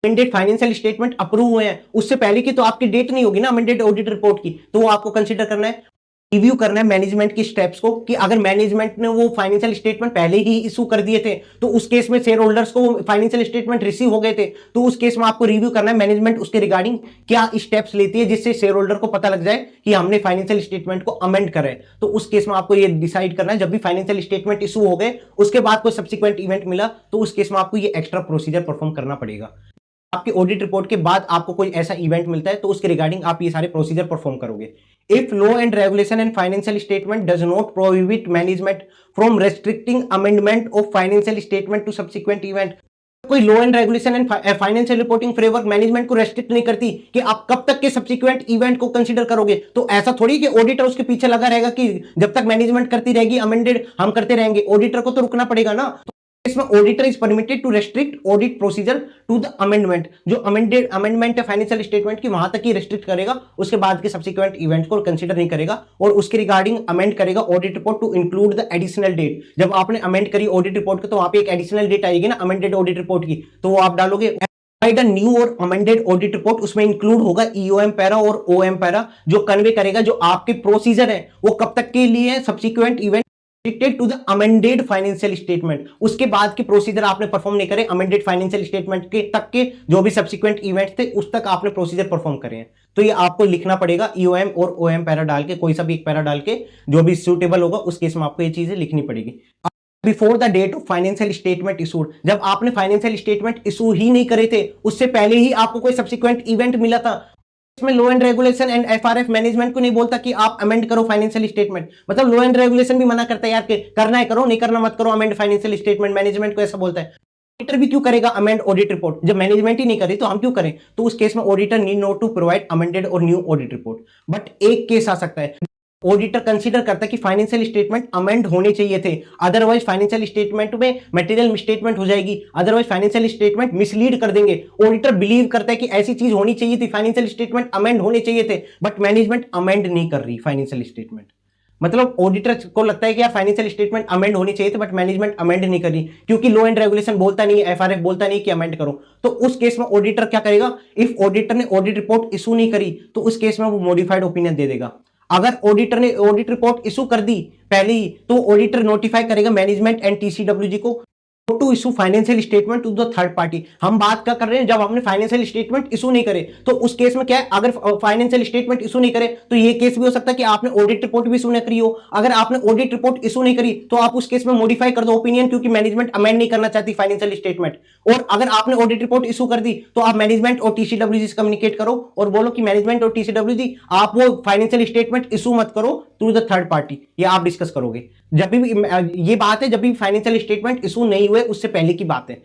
अमेंडेड फाइनेंशियल स्टेटमेंट अप्रूव हुए हैं उससे पहले की तो आपकी डेट नहीं होगी ना अमेंडेड ऑडिट रिपोर्ट की, तो वो आपको कंसीडर करना है। रिव्यू करना है मैनेजमेंट की स्टेप्स को, कि अगर मैनेजमेंट ने वो फाइनेंशियल स्टेटमेंट पहले ही इशू कर दिए थे तो उस केस में शेयर होल्डर्स को फाइनेंशियल स्टेटमेंट रिसीव हो गए थे, तो उस केस में आपको रिव्यू करना है मैनेजमेंट उसके रिगार्डिंग क्या स्टेप्स लेती है जिससे शेयर होल्डर को पता लग जाए कि हमने फाइनेंशियल स्टेटमेंट को अमेंड करा है। तो उस केस में आपको ये डिसाइड करना है, जब भी फाइनेंशियल स्टेटमेंट इशू हो गए उसके बाद कोई सब्सिक्वेंट इवेंट मिला तो उस केस में आपको ये एक्स्ट्रा प्रोसीजर परफॉर्म करना पड़ेगा। आपकी ऑडिट रिपोर्ट के बाद आपको कोई ऐसा इवेंट मिलता है तो उसके रिगार्डिंग आप ये सारे प्रोसीजर परफॉर्म करोगे। If law and regulation and financial statement does not prohibit management from restricting amendment of financial statement to subsequent event, कोई law and regulation and financial reporting framework management को रेस्ट्रिक्ट नहीं करती कि आप कब तक के सब्सिक्वेंट इवेंट को कंसीडर करोगे। तो ऐसा थोड़ी कि ऑडिटर उसके पीछे लगा रहेगा कि जब तक मैनेजमेंट करती रहेगी अमेंडेड हम करते रहेंगे, ऑडिटर को तो रुकना पड़ेगा ना। इसमें auditor is permitted to restrict audit procedure to the amendment, जो अमेंडमेंट है फाइनेंशियल स्टेटमेंट की वहां तक ही रेस्ट्रिक्ट करेगा, उसके बाद के सब्सिक्वेंट इवेंट को कंसीडर नहीं करेगा, और उसके रिगार्डिंग अमेंड करेगा audit report to include the additional date. जब आपने अमेंड करी ऑडिट रिपोर्ट को तो वहां पे एक एडिशनल डेट आएगी ना अमेंडेड ऑडिट रिपोर्ट की, तो वो आप डालोगे न्यू और अमेंडेड ऑडिट रिपोर्ट, उसमें इंक्लूड होगा ईओएम पैरा और ओएम पैरा, जो कन्वे करेगा जो आपके प्रोसीजर है वो कब तक के लिए subsequent event to the amended financial statement, उसके बाद के प्रोसीजर आपने परफॉर्म नहीं करे, अमेंडेड फाइनेंशियल स्टेटमेंट के तक के जो भी सब्सिक्वेंट इवेंट थे उस तक आपने प्रोसीजर परफॉर्म करे हैं। तो ये आपको लिखना पड़ेगा ईओएम और ओएम पैरा डाल के, कोई सा भी एक पैरा डाल के जो भी सूटेबल होगा उस केस में आपको ये चीजें लिखनी पड़ेगी। Before the date of financial statement issued, जब आपने फाइनेंशियल स्टेटमेंट इशू ही नहीं करे थे उससे पहले ही आपको कोई सब्सिक्वेंट इवेंट मिला था, इसमें law and regulation and FRF management को नहीं बोलता कि आप अमेंड करो फाइनेंशियल स्टेटमेंट, मतलब लॉ एंड रेगुलेशन भी मना करता है यार कि करना है करो, नहीं करना मत करो अमेंड फाइनेंशियल स्टेटमेंट, मैनेजमेंट को ऐसा बोलता है। ऑडिटर भी क्यों करेगा अमेंड ऑडिट रिपोर्ट, जब मैनेजमेंट ही नहीं करे तो हम क्यों करें? तो उस केस में auditor need not to provide amended और न्यू ऑडिट रिपोर्ट। बट एक केस आ सकता है ऑडिटर कंसीडर करता है कि फाइनेंशियल स्टेटमेंट अमेंड होने चाहिए थे, अदरवाइज फाइनेंशियल स्टेटमेंट में मटेरियल मिसस्टेटमेंट हो जाएगी, अदरवाइज फाइनेंशियल स्टेटमेंट मिसलीड कर देंगे। ऑडिटर बिलीव करता है कि ऐसी चीज होनी चाहिए थी, फाइनेंशियल स्टेटमेंट अमेंड होने चाहिए थे, बट मैनेजमेंट अमेंड नहीं कर रही फाइनेंशियल स्टेटमेंट। मतलब ऑडिटर को लगता है कि यार फाइनेंशियल स्टेटमेंट अमेंड होनी चाहिए थे, बट मैनेजमेंट अमेंड नहीं करी, क्योंकि लॉ एंड रेगुलेशन बोलता नहीं है, एफआरएफ बोलता नहीं कि अमेंड करो। तो उस केस में ऑडिटर क्या करेगा, इफ ऑडिटर ने ऑडिट रिपोर्ट इशू नहीं करी तो उस केस में वो मॉडिफाइड ओपिनियन दे देगा। अगर ऑडिटर ने ऑडिट रिपोर्ट इशू कर दी पहले ही, तो ऑडिटर नोटिफाई करेगा मैनेजमेंट एंड टीसीडब्ल्यूजी को to issue financial statement to the third party. हम बात क्या कर रहे हैं, जब हमने फाइनेंशियल स्टेटमेंट इशू नहीं करे, तो उस केस में क्या है, अगर फाइनेंशियल स्टेटमेंट इशू नहीं करे तो ये केस भी हो सकता है कि आपने ऑडिट रिपोर्ट भी इशू नहीं करी हो। अगर आपने ऑडिट रिपोर्ट इशू नहीं करी तो आप उस केस में मॉडिफाई कर दो ओपिनियन, क्योंकि मैनेजमेंट अमेंड नहीं करना चाहती फाइनेंशियल स्टेटमेंट। और अगर आपने ऑडिट रिपोर्ट इशू कर दी तो आप मैनेजमेंट और टीसीडब्ल्यूजी से कम्युनिकेट करो और बोलो कि मैनेजमेंट और टीसीडब्ल्यूजी आप वो फाइनेंशियल स्टेटमेंट इशू मत करो थ्रू द थर्ड पार्टी, ये आप डिस्कस करोगे। जब भी ये बात है, जब भी फाइनेंशियल स्टेटमेंट इशू नहीं हुए उससे पहले की बात है।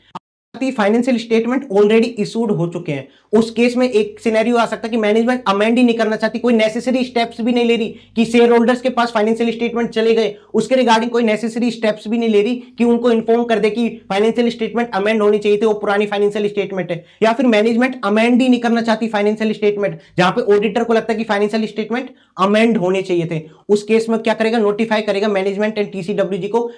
फाइनेंशियल स्टेटमेंट ऑलरेडी इशूड हो चुके हैं, उस केस में एक सिनेरियो आ सकता है कि मैनेजमेंट अमेंड ही नहीं करना चाहती, कोई नेसेसरी स्टेप्स भी नहीं ले रही कि शेयर होल्डर्स के पास फाइनेंशियल स्टेटमेंट चले गए, उसके रिगार्डिंग कोई नेसेसरी स्टेप्स भी नहीं ले रही कि उनको इन्फॉर्म कर दे कि फाइनेंशियल स्टेटमेंट अमेंड होनी चाहिए थी, वो पुरानी फाइनेंशियल स्टेटमेंट है। या फिर मैनेजमेंट अमेंड ही नहीं करना चाहती फाइनेंशियल स्टेटमेंट, जहां पे ऑडिटर को लगता है कि फाइनेंशियल स्टेटमेंट अमेंड होने चाहिए थे, उस केस में क्या करेगा, नोटिफाई करेगा मैनेजमेंट एंड टीसीडब्ल्यूजी को।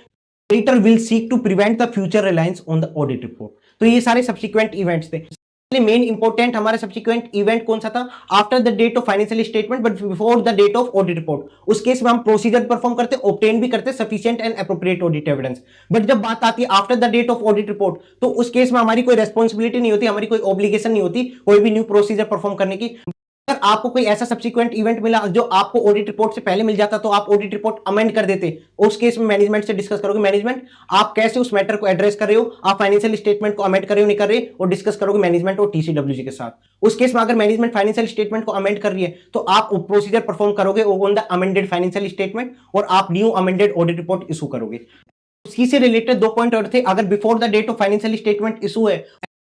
Auditor will seek to prevent the future reliance on the audit report. तो ये सारे सब्सिक्वेंट इवेंट्स थे। मेन इंपॉर्टेंट हमारा सब्सिक्वेंट इवेंट कौन सा था, after the date of financial statement but before the date of audit report. उस केस में हम प्रोसीजर परफॉर्म करते, ऑब्टेन भी करते sufficient and appropriate audit evidence. But जब बात आती है after the date of audit report, तो उस केस में हमारी कोई रेस्पॉन्सिबिलिटी नहीं होती, हमारी कोई ऑब्लिगेशन नहीं होती कोई भी न्यू प्रोसीजर परफॉर्म करने की। अगर आपको कोई ऐसा सब्सिक्वेंट इवेंट मिला जो आपको ऑडिट रिपोर्ट से पहले मिल जाता, तो आप ऑडिट रिपोर्ट अमेंड कर देते। उस केस में मैनेजमेंट से डिस्कस करोगे, मैनेजमेंट आप कैसे उस मैटर को एड्रेस कर रहे हो, आप फाइनेंशियल स्टेटमेंट को अमेंड कर रहे हो नहीं कर रहे, और डिस्कस करोगे मैनेजमेंट और टीसीडब्ल्यूजी के साथ। उस केस में अगर मैनेजमेंट फाइनेंशियल स्टेटमेंट को अमेंड कर रही है तो आप प्रोसीजर परफॉर्म करोगे on the amended financial statement, और आप new amended audit report issue करोगे। उसी से रिलेटेड दो पॉइंट और थे। अगर before the date of financial statement issue है,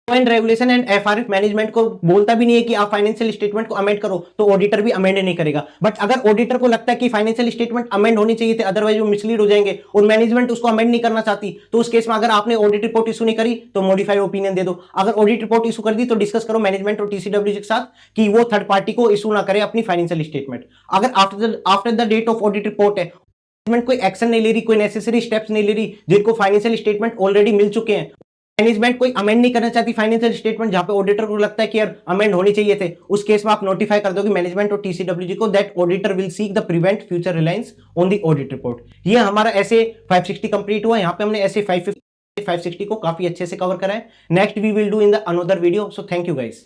and regulation and FRF management को बोलता भी नहीं है कि आप फाइनेंशियल स्टेटमेंट को अमेंड करो, तो ऑडिटर भी अमेंड नहीं करेगा। बट अगर ऑडिटर को लगता है कि फाइनेंशियल स्टेटमेंट अमेंड होनी चाहिए थे, अदरवाइज वो मिसलीड हो जाएंगे, और मैनेजमेंट उसको अमेंड नहीं करना चाहती, तो उस केस में अगर आपने ऑडिट रिपोर्ट इशू नहीं करी तो मॉडिफाइड ओपिनियन दे दो। अगर ऑडिट रिपोर्ट इशू कर दी तो डिस्कस करो मैनेजमेंट और टीसीडब्ल्यूजी के साथ कि वो थर्ड पार्टी को इशू ना करे अपनी फाइनेंशियल स्टेटमेंट। अगर after the date of audit report है, मैनेजमेंट कोई एक्शन नहीं ले रही, कोई नेसेसरी स्टेप्स नहीं ले रही, जिनको फाइनेंशियल स्टेटमेंट ऑलरेडी मिल चुके हैं, मैनेजमेंट कोई अमेंड नहीं करना चाहती फाइनेंशियल स्टेटमेंट, जहां पे ऑडिटर को लगता है कि यार अमेंड होनी चाहिए थे, उस केस में आप नोटिफाई कर दोगे मैनेजमेंट और टीसीडब्ल्यूजी को that auditor will seek the prevent future reliance on the audit report. ये हमारा ऐसे 560 कंप्लीट हुआ। यहाँ पे हमने ऐसे 550 560 को काफी अच्छे से कवर करा है। Next we will do in the another video. So thank you guys.